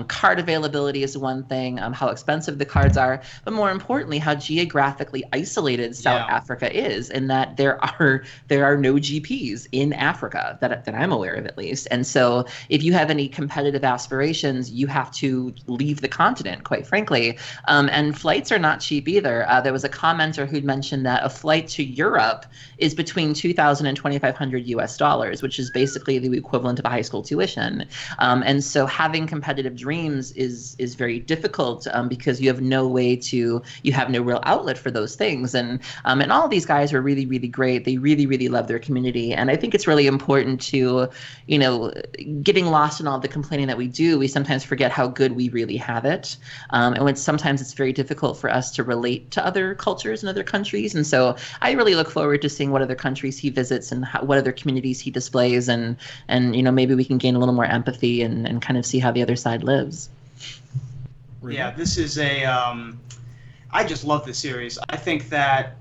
Card availability is one thing, how expensive the cards are, but more importantly, how geographically isolated South Africa is, in that there are no GPs in Africa that I'm aware of, at least. And so if you have any competitive aspirations, you have to leave the continent, quite frankly. And flights are not cheap either. There was a commenter who'd mentioned that a flight to Europe is between $2,000 and $2,500 US, which is basically the equivalent of a high school tuition. And so having competitive dreams is very difficult, because you have no real outlet for those things. And all of these guys are really, really great. They really, really love their community. And I think it's really important to, getting lost in all the complaining that we do, we sometimes forget how good we really have it. And sometimes it's very difficult for us to relate to other cultures and other countries. And so I really look forward to seeing what other countries he visits and what other communities he displays, and maybe we can gain a little more empathy and kind of see how the other side lives. Yeah, this is a. I just love this series. I think that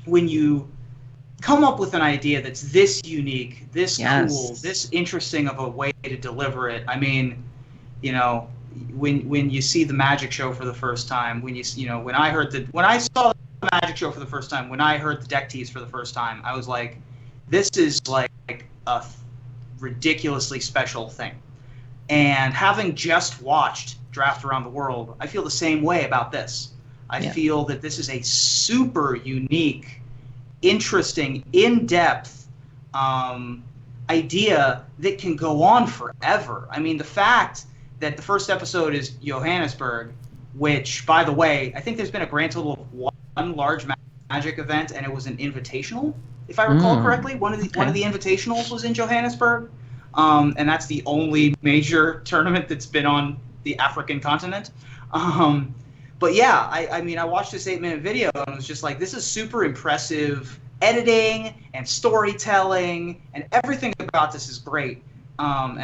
when you come up with an idea that's this unique, this cool, this interesting of a way to deliver it, I mean, you know, when you see the magic show for the first time, when I saw the magic show for the first time, when I heard the deck tease for the first time, I was like, this is like a ridiculously special thing. And having just watched Draft Around the World, I feel the same way about this. I feel that this is a super unique, interesting, in-depth idea that can go on forever. I mean, the fact that the first episode is Johannesburg, which, by the way, I think there's been a grand total of one large Magic event, and it was an invitational, if I recall correctly. One of the invitationals was in Johannesburg, and that's the only major tournament that's been on the African continent. But yeah, I mean, I watched this 8-minute video and was just like, this is super impressive editing and storytelling, and everything about this is great. And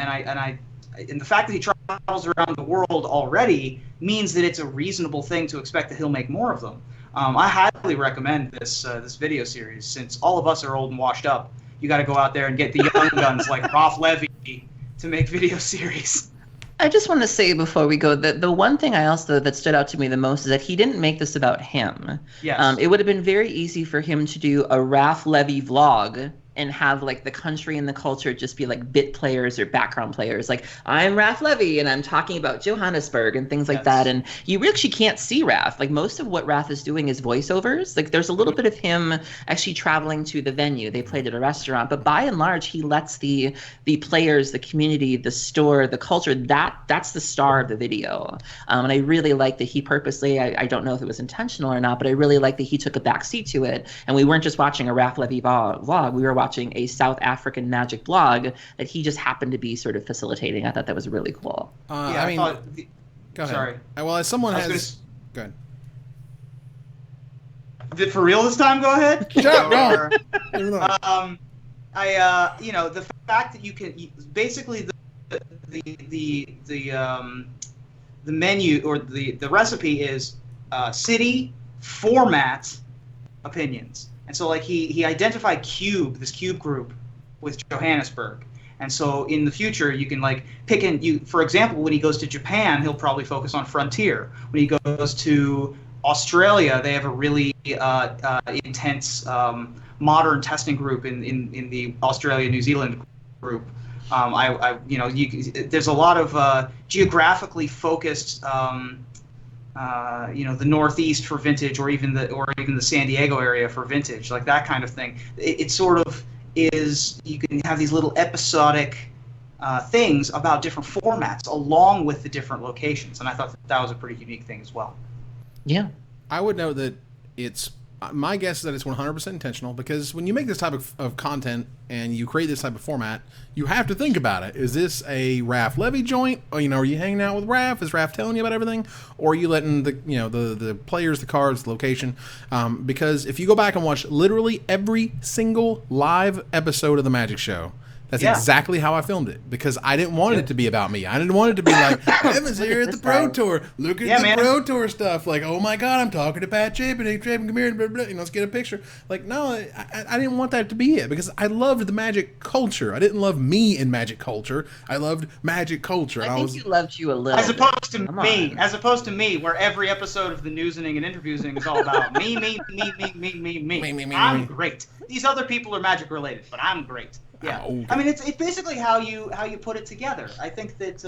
the fact that he travels around the world already means that it's a reasonable thing to expect that he'll make more of them. I highly recommend this video series, since all of us are old and washed up. You got to go out there and get the young guns like Rolf Levy to make video series. I just want to say before we go that the one thing I also that stood out to me the most is that he didn't make this about him. Yes. It would have been very easy for him to do a Ralph Levy vlog and have like the country and the culture just be like bit players or background players. Like, I'm Raph Levy and I'm talking about Johannesburg and things like that. And you actually can't see Raph. Like, most of what Raph is doing is voiceovers. Like, there's a little bit of him actually traveling to the venue. They played at a restaurant, but by and large, he lets the players, the community, the store, the culture, that's the star of the video. And I really like that he purposely, I don't know if it was intentional or not, but I really like that he took a backseat to it. And we weren't just watching a Raph Levy vlog. We were watching a South African magic blog that he just happened to be sort of facilitating. I thought that was really cool. I mean, go ahead. Sorry. Well, as someone has... Go ahead. Did for real this time? Go ahead. Shut up, go. You know, the fact that you can basically the menu or the recipe is city, format, opinions. And so, like, he identified this cube group with Johannesburg. And so in the future, you can, like, for example, when he goes to Japan, he'll probably focus on Frontier. When he goes to Australia, they have a really intense modern testing group in the Australia-New Zealand group. There's a lot of geographically focused the Northeast for vintage, or even the San Diego area for vintage, like that kind of thing. It sort of is, you can have these little episodic things about different formats along with the different locations, and I thought that was a pretty unique thing as well. Yeah. I would note that my guess is that it's 100% intentional, because when you make this type of content and you create this type of format, you have to think about it. Is this a Raph Levy joint? Or, are you hanging out with Raph? Is Raph telling you about everything? Or are you letting the players, the cards, the location? Because if you go back and watch literally every single live episode of the Magic Show, that's exactly how I filmed it, because I didn't want it to be about me. I didn't want it to be like, Evan's here at the Pro Tour. Look at the Pro Tour stuff. Like, oh my God, I'm talking to Pat Chapin. Hey, Chapin, come here. Blah, blah, let's get a picture. Like, no, I didn't want that to be it, because I loved the Magic culture. I didn't love me in Magic culture. I loved Magic culture. I think you loved you a little. As opposed to me, where every episode of the Newsing and Interviewsing is all about me. I'm great. These other people are Magic related, but I'm great. Yeah, okay. I mean, it's basically how you put it together. I think that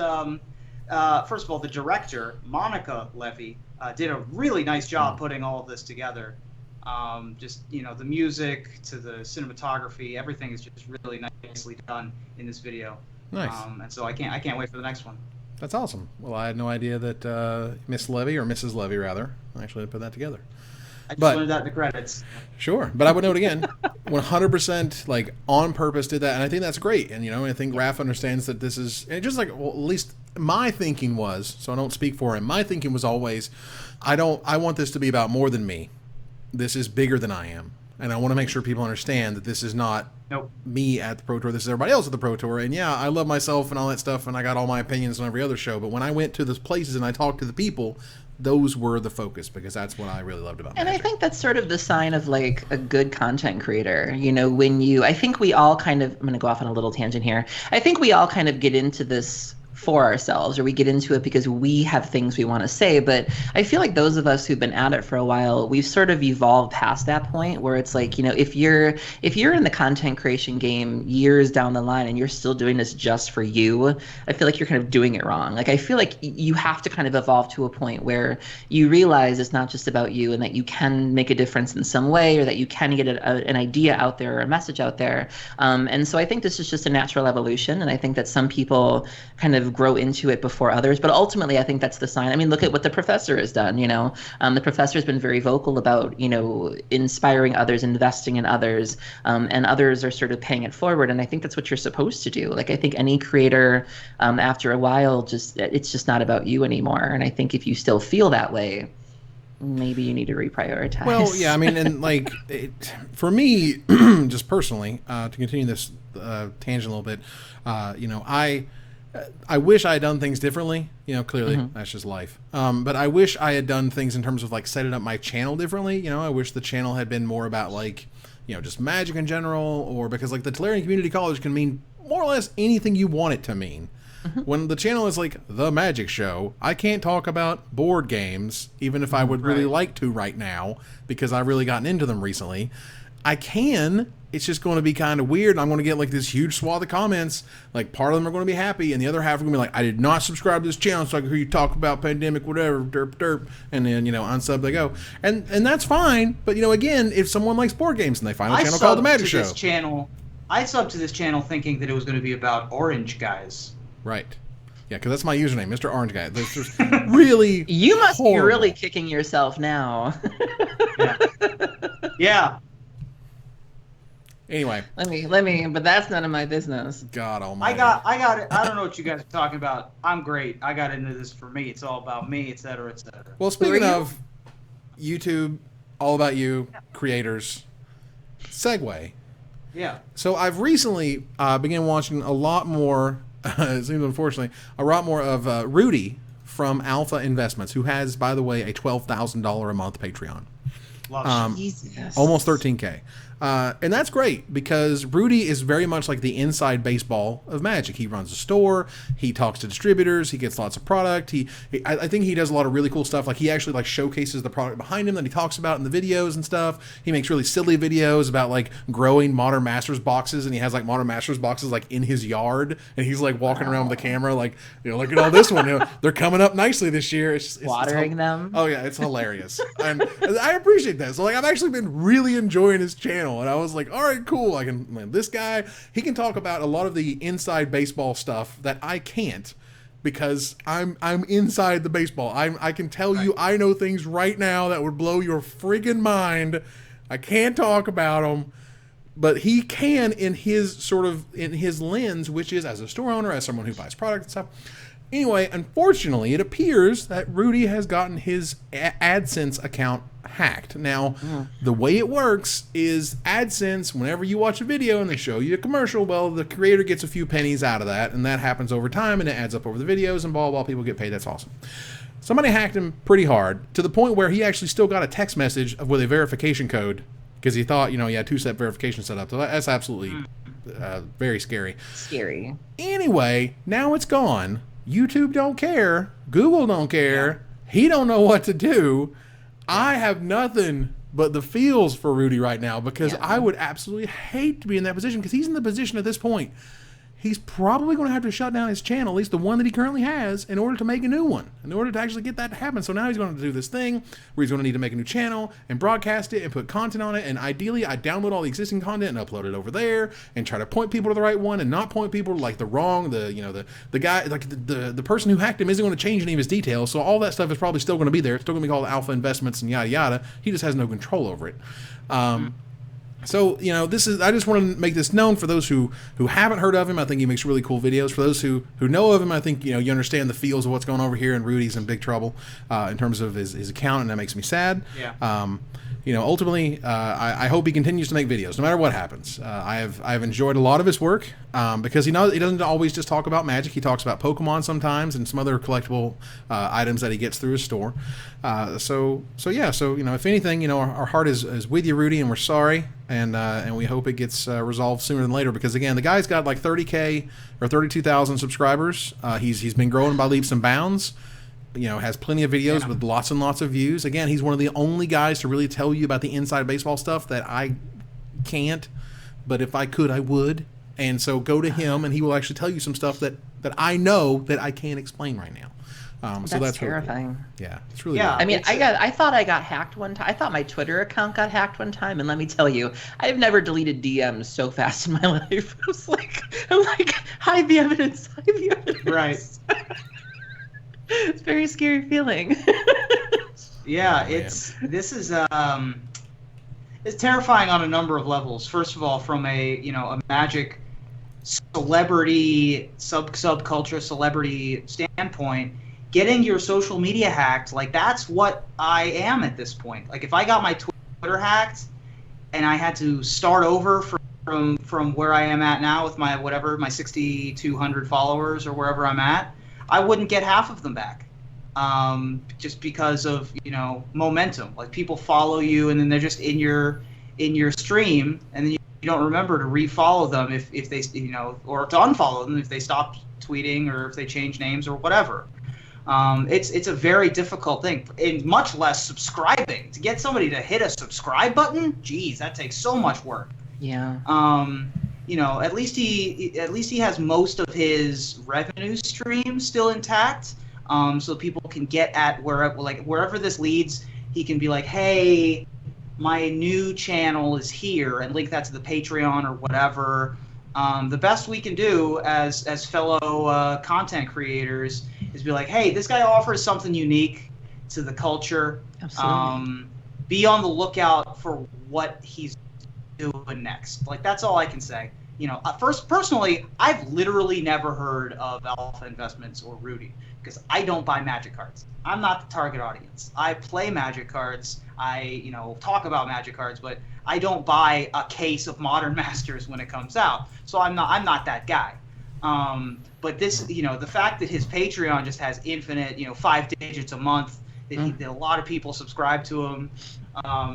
first of all, the director Monica Levy did a really nice job putting all of this together. The music to the cinematography, everything is just really nicely done in this video. Nice. And so I can't wait for the next one. That's awesome. Well, I had no idea that Miss Levy, or Mrs. Levy rather, actually put that together. I just learned that in the credits. Sure, but I would note again, 100% like on purpose did that, and I think that's great. And I think Raph understands that this is, and just like, well, at least my thinking was, so I don't speak for him. My thinking was always, I want this to be about more than me. This is bigger than I am, and I want to make sure people understand that this is not Nope. me at the Pro Tour. This is everybody else at the Pro Tour. And yeah, I love myself and all that stuff, and I got all my opinions on every other show. But when I went to those places and I talked to the people, those were the focus, because that's what I really loved about And Magic. I think that's sort of the sign of like a good content creator. You know, I think we all kind of, I'm going to go off on a little tangent here. I think we all kind of get into this for ourselves, or we get into it because we have things we want to say. But I feel like those of us who've been at it for a while, we've sort of evolved past that point where it's like, you know, if you're in the content creation game years down the line and you're still doing this just for you, I feel like you're kind of doing it wrong. Like, I feel like you have to kind of evolve to a point where you realize it's not just about you, and that you can make a difference in some way, or that you can get an idea out there or a message out there. And so I think this is just a natural evolution. And I think that some people kind of grow into it before others, but ultimately I think that's the sign. I mean, look at what the professor has done. You know, the professor has been very vocal about, you know, inspiring others, investing in others, and others are sort of paying it forward. And I think that's what you're supposed to do. Like, I think any creator, after a while, it's just not about you anymore. And I think if you still feel that way, maybe you need to reprioritize. Well, yeah, I mean, and like, for me, just personally, to continue this tangent a little bit, you know, I wish I had done things differently. You know, clearly that's just life. But I wish I had done things in terms of like setting up my channel differently. You know, I wish the channel had been more about like, you know, just Magic in general, or because like the Tellurian Community College can mean more or less anything you want it to mean. When the channel is like the Magic Show, I can't talk about board games, even if I would really like to right now, because I've really gotten into them recently. I can. It's just going to be kind of weird. I'm going to get like this huge swath of comments. Like, part of them are going to be happy, and the other half are going to be like, I did not subscribe to this channel so I can hear you talk about pandemic, whatever, derp, derp. And then, you know, unsub they go. And that's fine. But, you know, again, if someone likes board games and they find a channel called The Magic Show. I subbed to this channel thinking that it was going to be about orange guys. Right. Yeah, because that's my username, Mr. Orange Guy. There's really you must horrible. Be really kicking yourself now. Yeah. Anyway. Let me, but that's none of my business. God almighty. I got it. I don't know what you guys are talking about. I'm great. I got into this for me. It's all about me, et cetera, et cetera. Well, speaking of YouTube, all about you, creators, segue. Yeah. So I've recently began watching a lot more, it seems unfortunately, a lot more of Rudy from Alpha Investments, who has, by the way, a $12,000 a month Patreon. Almost 13K. And that's great, because Rudy is very much like the inside baseball of Magic. He runs a store, he talks to distributors, he gets lots of product. I think he does a lot of really cool stuff. Like, he actually like showcases the product behind him that he talks about in the videos and stuff. He makes really silly videos about like growing Modern Masters boxes, and he has like Modern Masters boxes like in his yard, and he's like walking around with the camera like, you know, look at all this one. You know, they're coming up nicely this year. It's watering them. Oh yeah, it's hilarious. And I appreciate that. So like, I've actually been really enjoying his channel. And I was like, all right, cool. I can, this guy, he can talk about a lot of the inside baseball stuff that I can't, because I'm inside the baseball. I can tell you, I know things right now that would blow your friggin' mind. I can't talk about them, but he can in his lens, which is as a store owner, as someone who buys product and stuff. Anyway, unfortunately, it appears that Rudy has gotten his AdSense account hacked. Now, the way it works is AdSense, whenever you watch a video and they show you a commercial, well, the creator gets a few pennies out of that, and that happens over time, and it adds up over the videos, and blah, blah, people get paid. That's awesome. Somebody hacked him pretty hard, to the point where he actually still got a text message with a verification code, because he thought, you know, he had two-step verification set up. So that's absolutely very scary. Scary. Anyway, now it's gone. YouTube don't care. Google don't care. He don't know what to do. I have nothing but the feels for Rudy right now, because I would absolutely hate to be in that position, because he's in the position at this point. He's probably going to have to shut down his channel, at least the one that he currently has, in order to make a new one, in order to actually get that to happen. So now he's going to do this thing where he's going to need to make a new channel and broadcast it and put content on it. And ideally, I download all the existing content and upload it over there and try to point people to the right one and not point people to like the wrong, the guy, like the person who hacked him isn't going to change any of his details. So all that stuff is probably still going to be there. It's still going to be called Alpha Investments and yada, yada. He just has no control over it. So, you know, I just want to make this known for those who haven't heard of him. I think he makes really cool videos. For those who know of him, I think, you know, you understand the feels of what's going on over here, and Rudy's in big trouble in terms of his account, and that makes me sad. Yeah. ultimately, I hope he continues to make videos no matter what happens. I've enjoyed a lot of his work because he doesn't always just talk about Magic. He talks about Pokemon sometimes and some other collectible items that he gets through his store. So if anything, our heart is with you, Rudy, and we're sorry, and we hope it gets resolved sooner than later, because again, the guy's got like 30K or 32,000 subscribers. He's been growing by leaps and bounds. Has plenty of videos with lots and lots of views. Again, he's one of the only guys to really tell you about the inside baseball stuff that I can't, but if I could, I would. And so go to him, and he will actually tell you some stuff that I know that I can't explain right now. So that's terrifying. Really cool. Yeah, it's really Yeah. cool. I mean, I thought I got hacked one time. I thought my Twitter account got hacked one time, and let me tell you, I've never deleted DMs so fast in my life. I'm like, hide the evidence, hide the evidence. Right. It's a very scary feeling. Yeah, it's terrifying on a number of levels. First of all, from a Magic celebrity subculture celebrity standpoint, getting your social media hacked, like, that's what I am at this point. Like, if I got my Twitter hacked and I had to start over from where I am at now with my 6,200 followers or wherever I'm at, I wouldn't get half of them back, just because of momentum. Like, people follow you, and then they're just in your stream, and then you don't remember to refollow them if they or to unfollow them if they stop tweeting or if they change names or whatever. It's a very difficult thing, and much less subscribing. To get somebody to hit a subscribe button, geez, that takes so much work. Yeah. At least he has most of his revenue stream still intact, so people can get at wherever this leads. He can be like, hey, my new channel is here, and link that to the Patreon or whatever. The best we can do as fellow content creators is be like, hey, this guy offers something unique to the culture. Absolutely. Be on the lookout for what he's doing next. Like, that's all I can say. Personally, I've literally never heard of Alpha Investments or Rudy, because I don't buy Magic cards. I'm not the target audience. I play Magic cards. I talk about Magic cards, but I don't buy a case of Modern Masters when it comes out. So I'm not that guy. But this, the fact that his Patreon just has infinite, 5 digits a month, that a lot of people subscribe to him,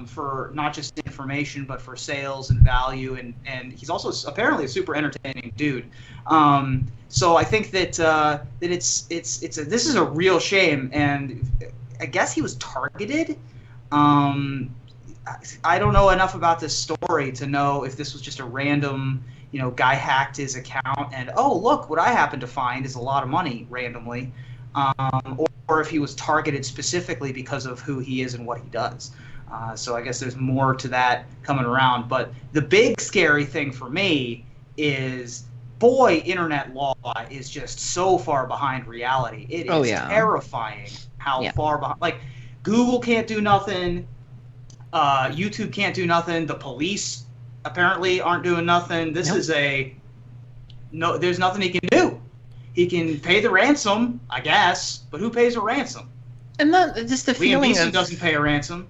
for not just information, but for sales and value, and he's also apparently a super entertaining dude. So I think that this is a real shame, and I guess he was targeted. I don't know enough about this story to know if this was just a random, guy hacked his account and, oh, look, what I happen to find is a lot of money randomly, or if he was targeted specifically because of who he is and what he does. So I guess there's more to that coming around. But the big scary thing for me is, boy, internet law is just so far behind reality. It is terrifying how far behind. Like, Google can't do nothing. YouTube can't do nothing. The police apparently aren't doing nothing. This is there's nothing he can do. He can pay the ransom, I guess, but who pays a ransom? And that just the feeling Liam Neeson doesn't pay a ransom.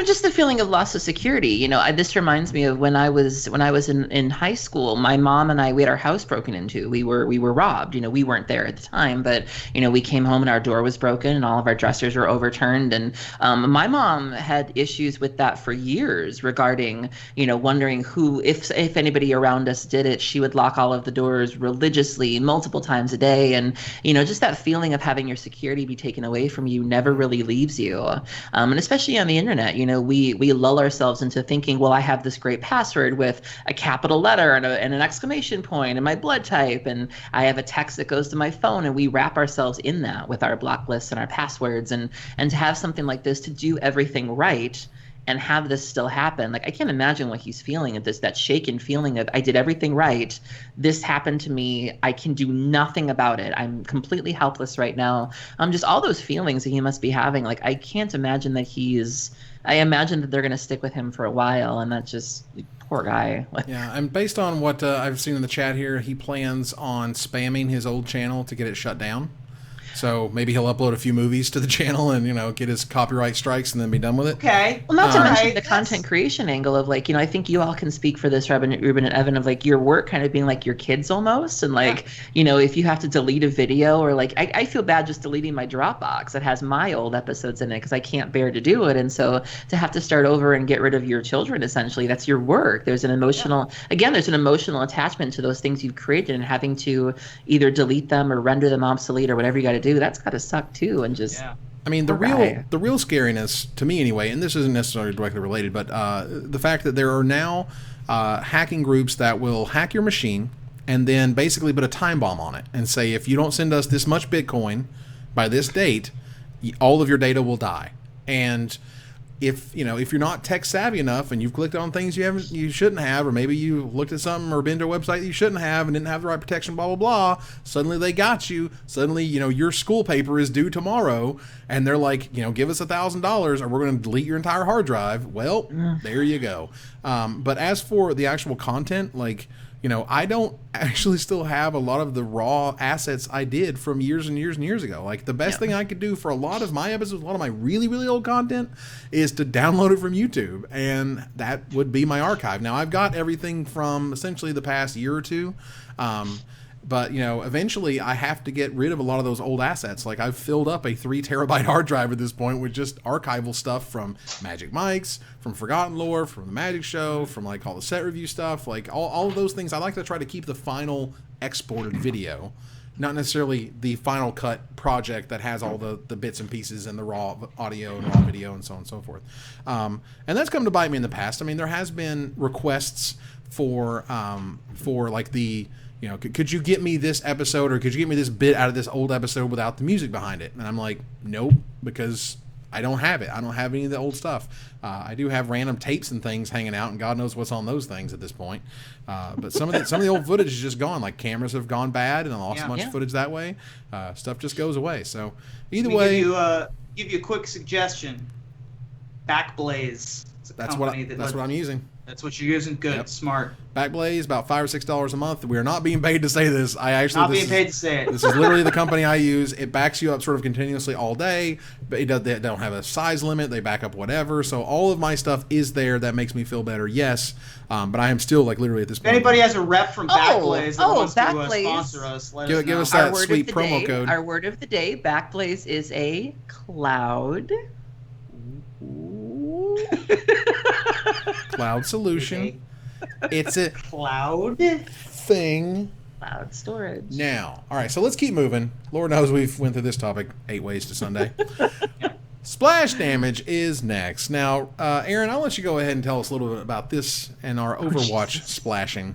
Just the feeling of loss of security. This reminds me of when I was in high school. My mom and I, we had our house broken into. We were robbed. We weren't there at the time, but we came home and our door was broken and all of our dressers were overturned. And my mom had issues with that for years regarding wondering who, if anybody around us did it. She would lock all of the doors religiously multiple times a day, and just that feeling of having your security be taken away from you never really leaves you. And especially on the internet, we lull ourselves into thinking, well, I have this great password with a capital letter and an exclamation point and my blood type, and I have a text that goes to my phone, and we wrap ourselves in that with our block lists and our passwords, and to have something like this, to do everything right and have this still happen. Like, I can't imagine what he's feeling at that shaken feeling of, I did everything right, this happened to me, I can do nothing about it, I'm completely helpless right now. Just all those feelings that he must be having. Like, I can't imagine that I imagine that they're going to stick with him for a while, and that's just, poor guy. Yeah, and based on what I've seen in the chat here, he plans on spamming his old channel to get it shut down. So maybe he'll upload a few movies to the channel and, get his copyright strikes and then be done with it. Okay. Well, not to mention Right, the content creation angle of like, I think you all can speak for this, Ruben and Evan, of like your work kind of being like your kids almost. And like, if you have to delete a video or like, I feel bad just deleting my Dropbox that has my old episodes in it because I can't bear to do it. And so to have to start over and get rid of your children, essentially, that's your work. There's an emotional, there's an emotional attachment to those things you've created, and having to either delete them or render them obsolete or whatever you got to do, that's got to suck too. And just, I mean, the real scariness to me anyway, and this isn't necessarily directly related, but the fact that there are now hacking groups that will hack your machine and then basically put a time bomb on it and say, if you don't send us this much Bitcoin by this date, all of your data will die. And if you're not tech savvy enough and you've clicked on things you shouldn't have, or maybe you looked at something or been to a website you shouldn't have and didn't have the right protection, blah blah blah, suddenly they got you. Suddenly your school paper is due tomorrow and they're like, give us $1,000 or we're going to delete your entire hard drive. Well, there you go. But as for the actual content, like, I don't actually still have a lot of the raw assets I did from years and years and years ago. Like, the best thing I could do for a lot of my episodes, a lot of my really, really old content, is to download it from YouTube, and that would be my archive. Now, I've got everything from essentially the past year or two, but, eventually I have to get rid of a lot of those old assets. Like, I've filled up a 3 terabyte hard drive at this point with just archival stuff from Magic Mike's, from Forgotten Lore, from the Magic Show, from like all the set review stuff, like all of those things. I like to try to keep the final exported video, not necessarily the final cut project that has all the bits and pieces and the raw audio and raw video and so on and so forth. And that's come to bite me in the past. I mean, there has been requests for like the, could you get me this episode or could you get me this bit out of this old episode without the music behind it? And I'm like, nope, because I don't have it. I don't have any of the old stuff. I do have random tapes and things hanging out, and God knows what's on those things at this point. But some of the old footage is just gone. Like, cameras have gone bad, and I lost a bunch of footage that way. Stuff just goes away. So either way, give you a quick suggestion. Backblaze. That's what I'm using. That's what you're using. Good, smart. Backblaze, about $5 or $6 a month. We are not being paid to say this. Being paid to say it. This is literally the company I use. It backs you up sort of continuously all day, but they don't have a size limit. They back up whatever. So all of my stuff is there. That makes me feel better. Yes, but I am still like literally at this point. If anybody has a rep from Backblaze that wants Backblaze. to sponsor us, let us know. Give us that sweet promo code. Our word of the day: Backblaze is a cloud. Cloud solution. It's a cloud thing. Cloud storage. Now, all right, so let's keep moving. Lord knows we've went through this topic 8 ways to Sunday. Splash damage is next. Now, Aaron, I'll let you go ahead and tell us a little bit about this and our Overwatch splashing.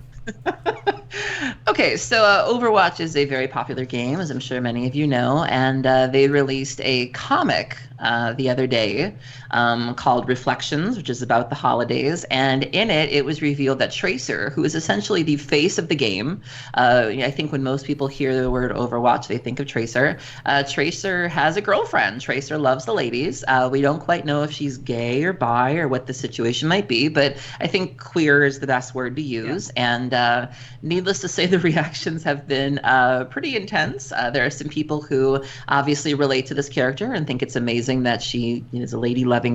Okay, so Overwatch is a very popular game, as I'm sure many of you know, and they released a comic the other day called Reflections, which is about the holidays, and in it was revealed that Tracer, who is essentially the face of the game, I think when most people hear the word Overwatch, they think of Tracer. Tracer has a girlfriend. Tracer loves the ladies. We don't quite know if she's gay or bi or what the situation might be, but I think queer is the best word to use, and needless to say, the reactions have been pretty intense. There are some people who obviously relate to this character and think it's amazing that she is a lady-loving,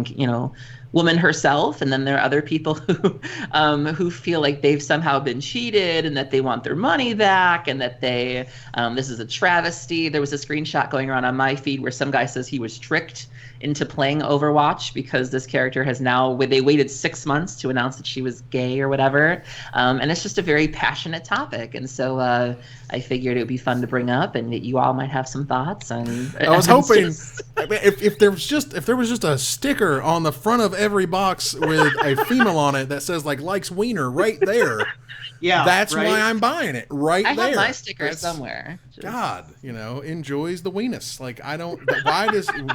woman herself, and then there are other people who feel like they've somehow been cheated and that they want their money back and that they this is a travesty. There was a screenshot going around on my feed where some guy says he was tricked into playing Overwatch because this character has now, they waited 6 months to announce that she was gay or whatever, and it's just a very passionate topic, and so I figured it would be fun to bring up and that you all might have some thoughts. And I was hoping if there was just a sticker on the front of every box with a female on it that says like likes wiener right there. Yeah, that's why I'm buying it right there. I have my sticker somewhere. God, enjoys the weenus. Like, I don't.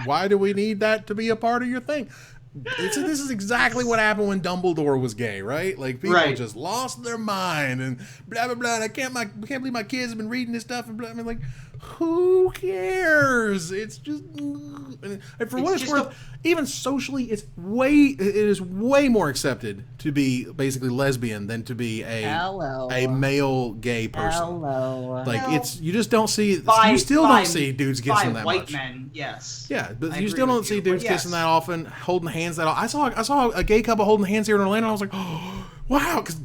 Why do we need that to be a part of your thing? This is exactly what happened when Dumbledore was gay, right? Like people just lost their mind and blah blah blah. And I can't believe my kids have been reading this stuff and blah. I mean, like, who cares? It's just, and for what it's worth, even socially, it is way more accepted to be basically lesbian than to be a male gay person. Like you just don't see you still don't see dudes kissing that white much. Men, yes. Yeah, but you still don't see dudes kissing that often, holding hands that often. I saw a gay couple holding hands here in Orlando. I was like, oh, wow, because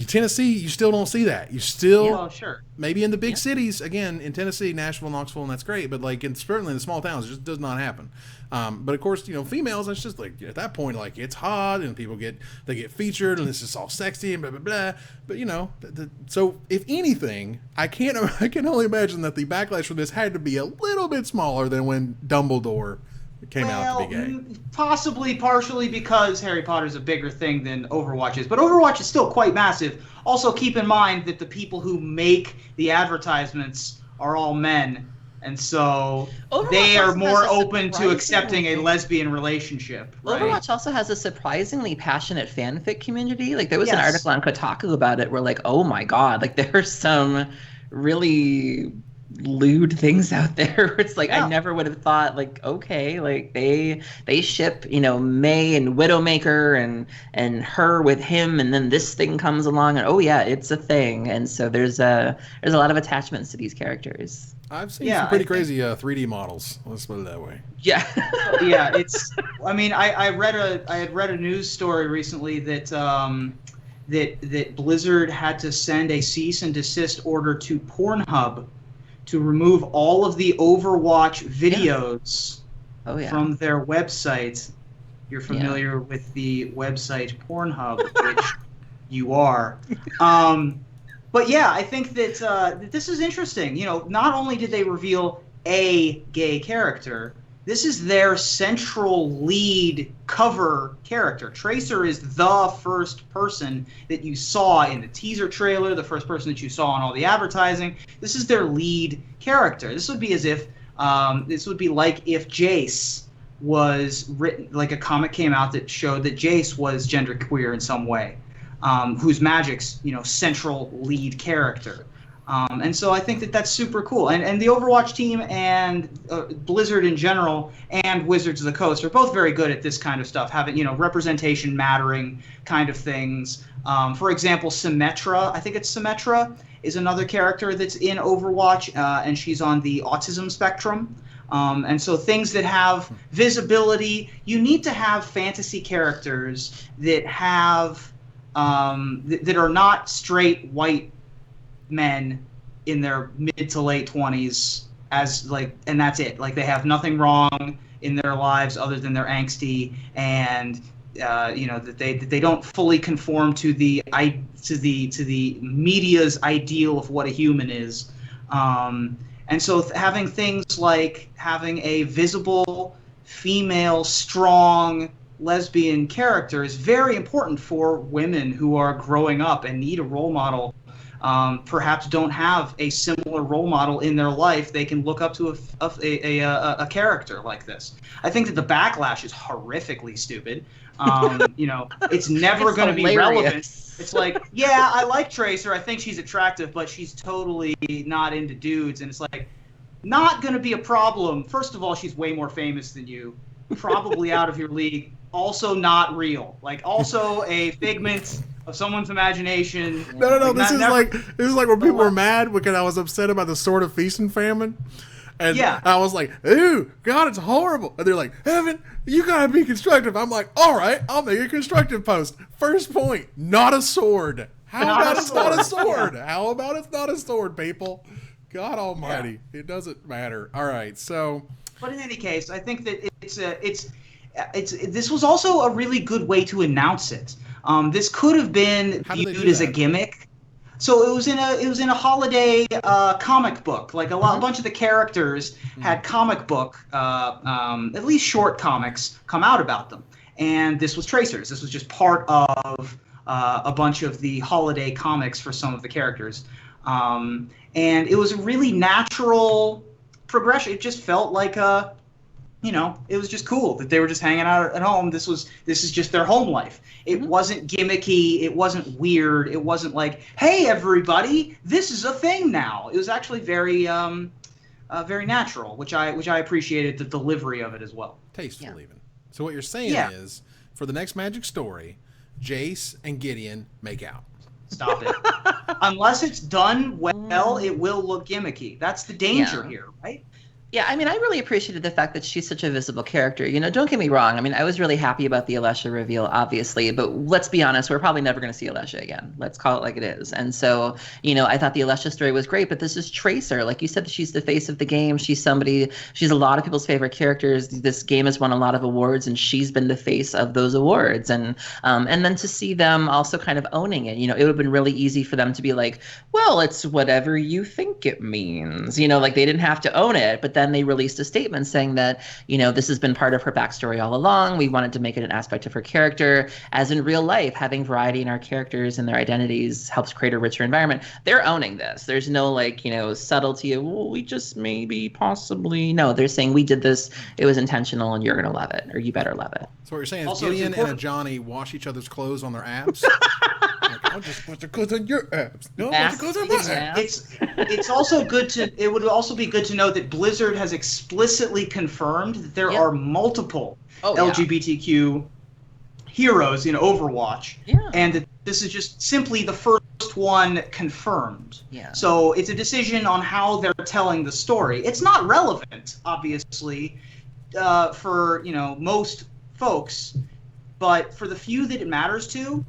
Tennessee, you still don't see that. You still, maybe in the big cities, again, in Tennessee, Nashville, Knoxville, and that's great, but like certainly in the small towns, it just does not happen. But of course, females, it's just like at that point, like it's hot and people get featured and this is all sexy and blah blah blah. But so if anything, I can only imagine that the backlash for this had to be a little bit smaller than when Dumbledore came out to be gay. Possibly partially because Harry Potter's a bigger thing than Overwatch is, but Overwatch is still quite massive. Also, keep in mind that the people who make the advertisements are all men, and so they are more open to accepting a lesbian relationship. Right? Overwatch also has a surprisingly passionate fanfic community. Like there was an article on Kotaku about it where like, oh my god, like there's some really lewd things out there where it's like I never would have thought, like, okay, like they ship May and Widowmaker and her with him, and then this thing comes along and it's a thing. And so there's a lot of attachments to these characters. I've seen some pretty crazy 3D models, let's put it that way. It's I mean I had read a news story recently that that Blizzard had to send a cease and desist order to Pornhub to remove all of the Overwatch videos from their website. You're familiar with the website Pornhub, which you are. But I think that this is interesting. Not only did they reveal a gay character, this is their central lead cover character. Tracer is the first person that you saw in the teaser trailer, the first person that you saw on all the advertising. This is their lead character. This would be as if, this would be like if Jace was written, like a comic came out that showed that Jace was genderqueer in some way, who's Magic's, central lead character. And so I think that that's super cool. And the Overwatch team and Blizzard in general and Wizards of the Coast are both very good at this kind of stuff, having, representation mattering kind of things. For example, Symmetra, I think it's Symmetra, is another character that's in Overwatch, and she's on the autism spectrum. And so things that have visibility, you need to have fantasy characters that have, that are not straight white men in their mid to late 20s and that's it. Like they have nothing wrong in their lives other than they're angsty and that they don't fully conform to the media's ideal of what a human is. And so having things like having a visible female strong lesbian character is very important for women who are growing up and need a role model. Perhaps don't have a similar role model in their life, they can look up to a character like this. I think that the backlash is horrifically stupid. It's never going to be relevant. It's like, I like Tracer, I think she's attractive, but she's totally not into dudes, and it's like, not going to be a problem. First of all, she's way more famous than you, probably out of your league, also not real. Like, also a figment of someone's imagination. No. Like, this is like when people were mad because I was upset about the Sword of Feast and Famine. And I was like, ooh, God, it's horrible. And they're like, Evan, you gotta be constructive. I'm like, all right, I'll make a constructive post. First point, not a sword. How about it's not a sword? How about it's not a sword, people? God almighty. It doesn't matter. All right, so. But in any case, I think that this was also a really good way to announce it. This could have been viewed as a gimmick. So it was in a holiday comic book. Like a bunch of the characters had comic book, at least short comics, come out about them. And this was Tracers. This was just part of a bunch of the holiday comics for some of the characters. And it was a really natural progression. It just felt like a it was just cool that they were just hanging out at home. This is just their home life. It wasn't gimmicky. It wasn't weird. It wasn't like, hey, everybody, this is a thing now. It was actually very very natural, which I appreciated the delivery of it as well. Tasteful even. So what you're saying is, for the next Magic story, Jace and Gideon make out. Stop it. Unless it's done well, it will look gimmicky. That's the danger here, right? Yeah, I mean, I really appreciated the fact that she's such a visible character. Don't get me wrong. I mean, I was really happy about the Alessia reveal, obviously, but let's be honest, we're probably never going to see Alessia again. Let's call it like it is. And so, I thought the Alessia story was great, but this is Tracer. Like you said, she's the face of the game. She's a lot of people's favorite characters. This game has won a lot of awards, and she's been the face of those awards. And then to see them also kind of owning it, it would have been really easy for them to be like, well, it's whatever you think it means. Like they didn't have to own it, but then they released a statement saying that, this has been part of her backstory all along. We wanted to make it an aspect of her character. As in real life, having variety in our characters and their identities helps create a richer environment. They're owning this. There's no subtlety of, well, we just maybe possibly. No, they're saying we did this. It was intentional and you're going to love it, or you better love it. So what you're saying is Gideon and Ajani wash each other's clothes on their abs? I'll just put the clothes on your abs. No, put the clothes on my abs. It's also good to. It would also be good to know that Blizzard has explicitly confirmed that there are multiple LGBTQ heroes in Overwatch, and that this is just simply the first one confirmed. Yeah. So it's a decision on how they're telling the story. It's not relevant, obviously, for most folks, but for the few that it matters to.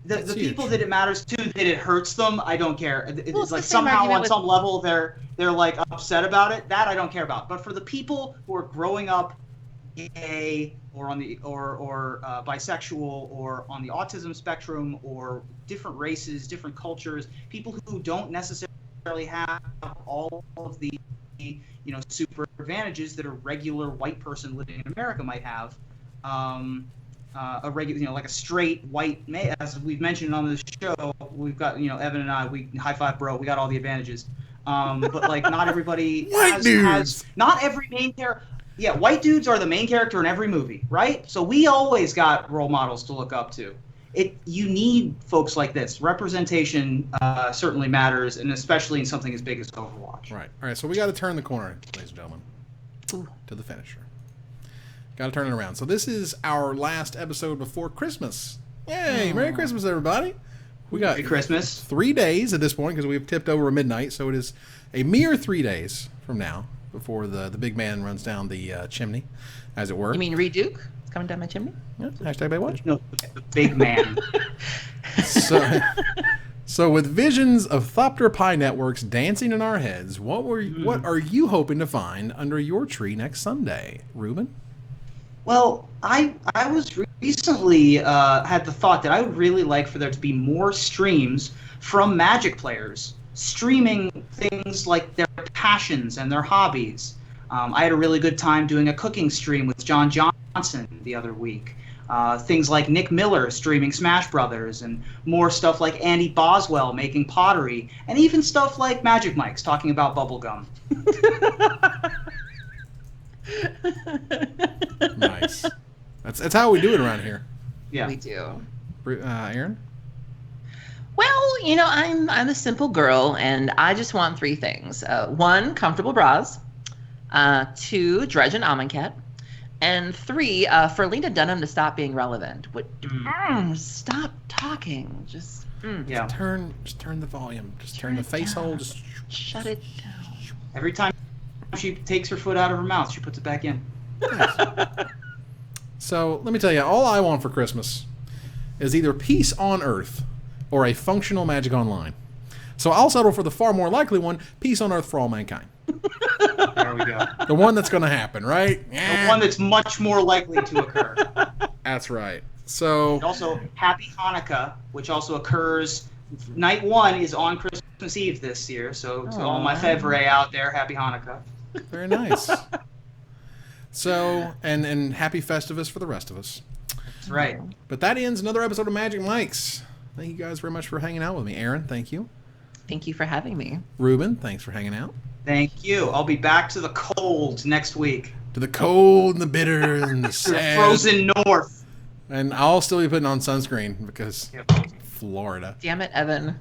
The people that it matters to, that it hurts them, I don't care. It's like somehow on some level they're like upset about it. That I don't care about. But for the people who are growing up gay or on the or bisexual or on the autism spectrum or different races, different cultures, people who don't necessarily have all of the super advantages that a regular white person living in America might have. A regular, like a straight white male, as we've mentioned on this show, we've got, Evan and I, we high five, bro. We got all the advantages. But like, not everybody has not every main character. Yeah, white dudes are the main character in every movie, right? So we always got role models to look up to. You need folks like this. Representation certainly matters, and especially in something as big as Overwatch. Right. All right. So we got to turn the corner, ladies and gentlemen, to the finisher. Got to turn it around. So this is our last episode before Christmas. Yay! Merry Christmas, everybody. We got Merry Christmas. 3 days at this point because we've tipped over midnight. So it is a mere 3 days from now before the big man runs down the chimney, as it were. You mean Reed Duke? It's coming down my chimney? Yeah. Hashtag Baywatch. No, the big man. So with visions of Thopter Pie Networks dancing in our heads, what are you hoping to find under your tree next Sunday, Ruben? Well, I was recently had the thought that I would really like for there to be more streams from Magic players streaming things like their passions and their hobbies. I had a really good time doing a cooking stream with John Johnson the other week. Things like Nick Miller streaming Smash Brothers, and more stuff like Andy Boswell making pottery, and even stuff like Magic Mike's talking about bubblegum. Nice. That's how we do it around here. Yeah, we do. Aaron? Well, I'm a simple girl, and I just want 3 things. 1, comfortable bras. 2, Dredge and Amonkhet. And 3, for Lena Dunham to stop being relevant. Stop talking. Just yeah. Just turn the volume. Just turn the face hole. Just shut it down. Every time she takes her foot out of her mouth, she puts it back in. Nice. So let me tell you, all I want for Christmas is either peace on Earth or a functional Magic Online. So I'll settle for the far more likely one, peace on Earth for all mankind. There we go. The one that's going to happen, right? The one that's much more likely to occur. That's right. So and also, Happy Hanukkah, which also occurs. Night 1 is on Christmas Eve this year, so to all my Fevre out there, Happy Hanukkah. Very nice. So, and happy Festivus for the rest of us. That's right. But that ends another episode of Magic Mike's. Thank you guys very much for hanging out with me. Aaron, thank you. Thank you for having me. Ruben, thanks for hanging out. Thank you. I'll be back to the cold next week. To the cold and the bitter and the To the sad. frozen north. And I'll still be putting on sunscreen because Florida. Damn it, Evan.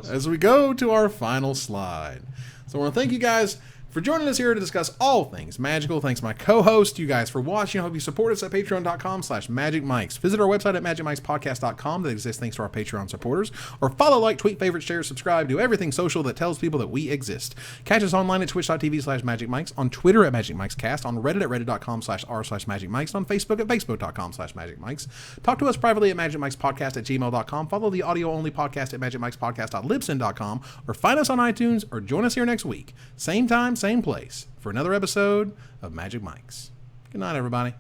As we go to our final slide. So I want to thank you guys for joining us here to discuss all things magical. Thanks to my co-host, you guys, for watching. I hope you support us at patreon.com/magicmics. Visit our website at magicmicspodcast.com that exists thanks to our Patreon supporters. Or follow, like, tweet, favorite, share, subscribe, do everything social that tells people that we exist. Catch us online at twitch.tv/magicmics, on Twitter at magicmicescast, on Reddit at reddit.com/r/magicmics, on Facebook at facebook.com/magicmics. Talk to us privately at magicmicspodcast@gmail.com. Follow the audio-only podcast at magicmicspodcast.libsyn.com, or find us on iTunes, or join us here next week. Same time, same place, for another episode of Magic Mics. Good night, everybody.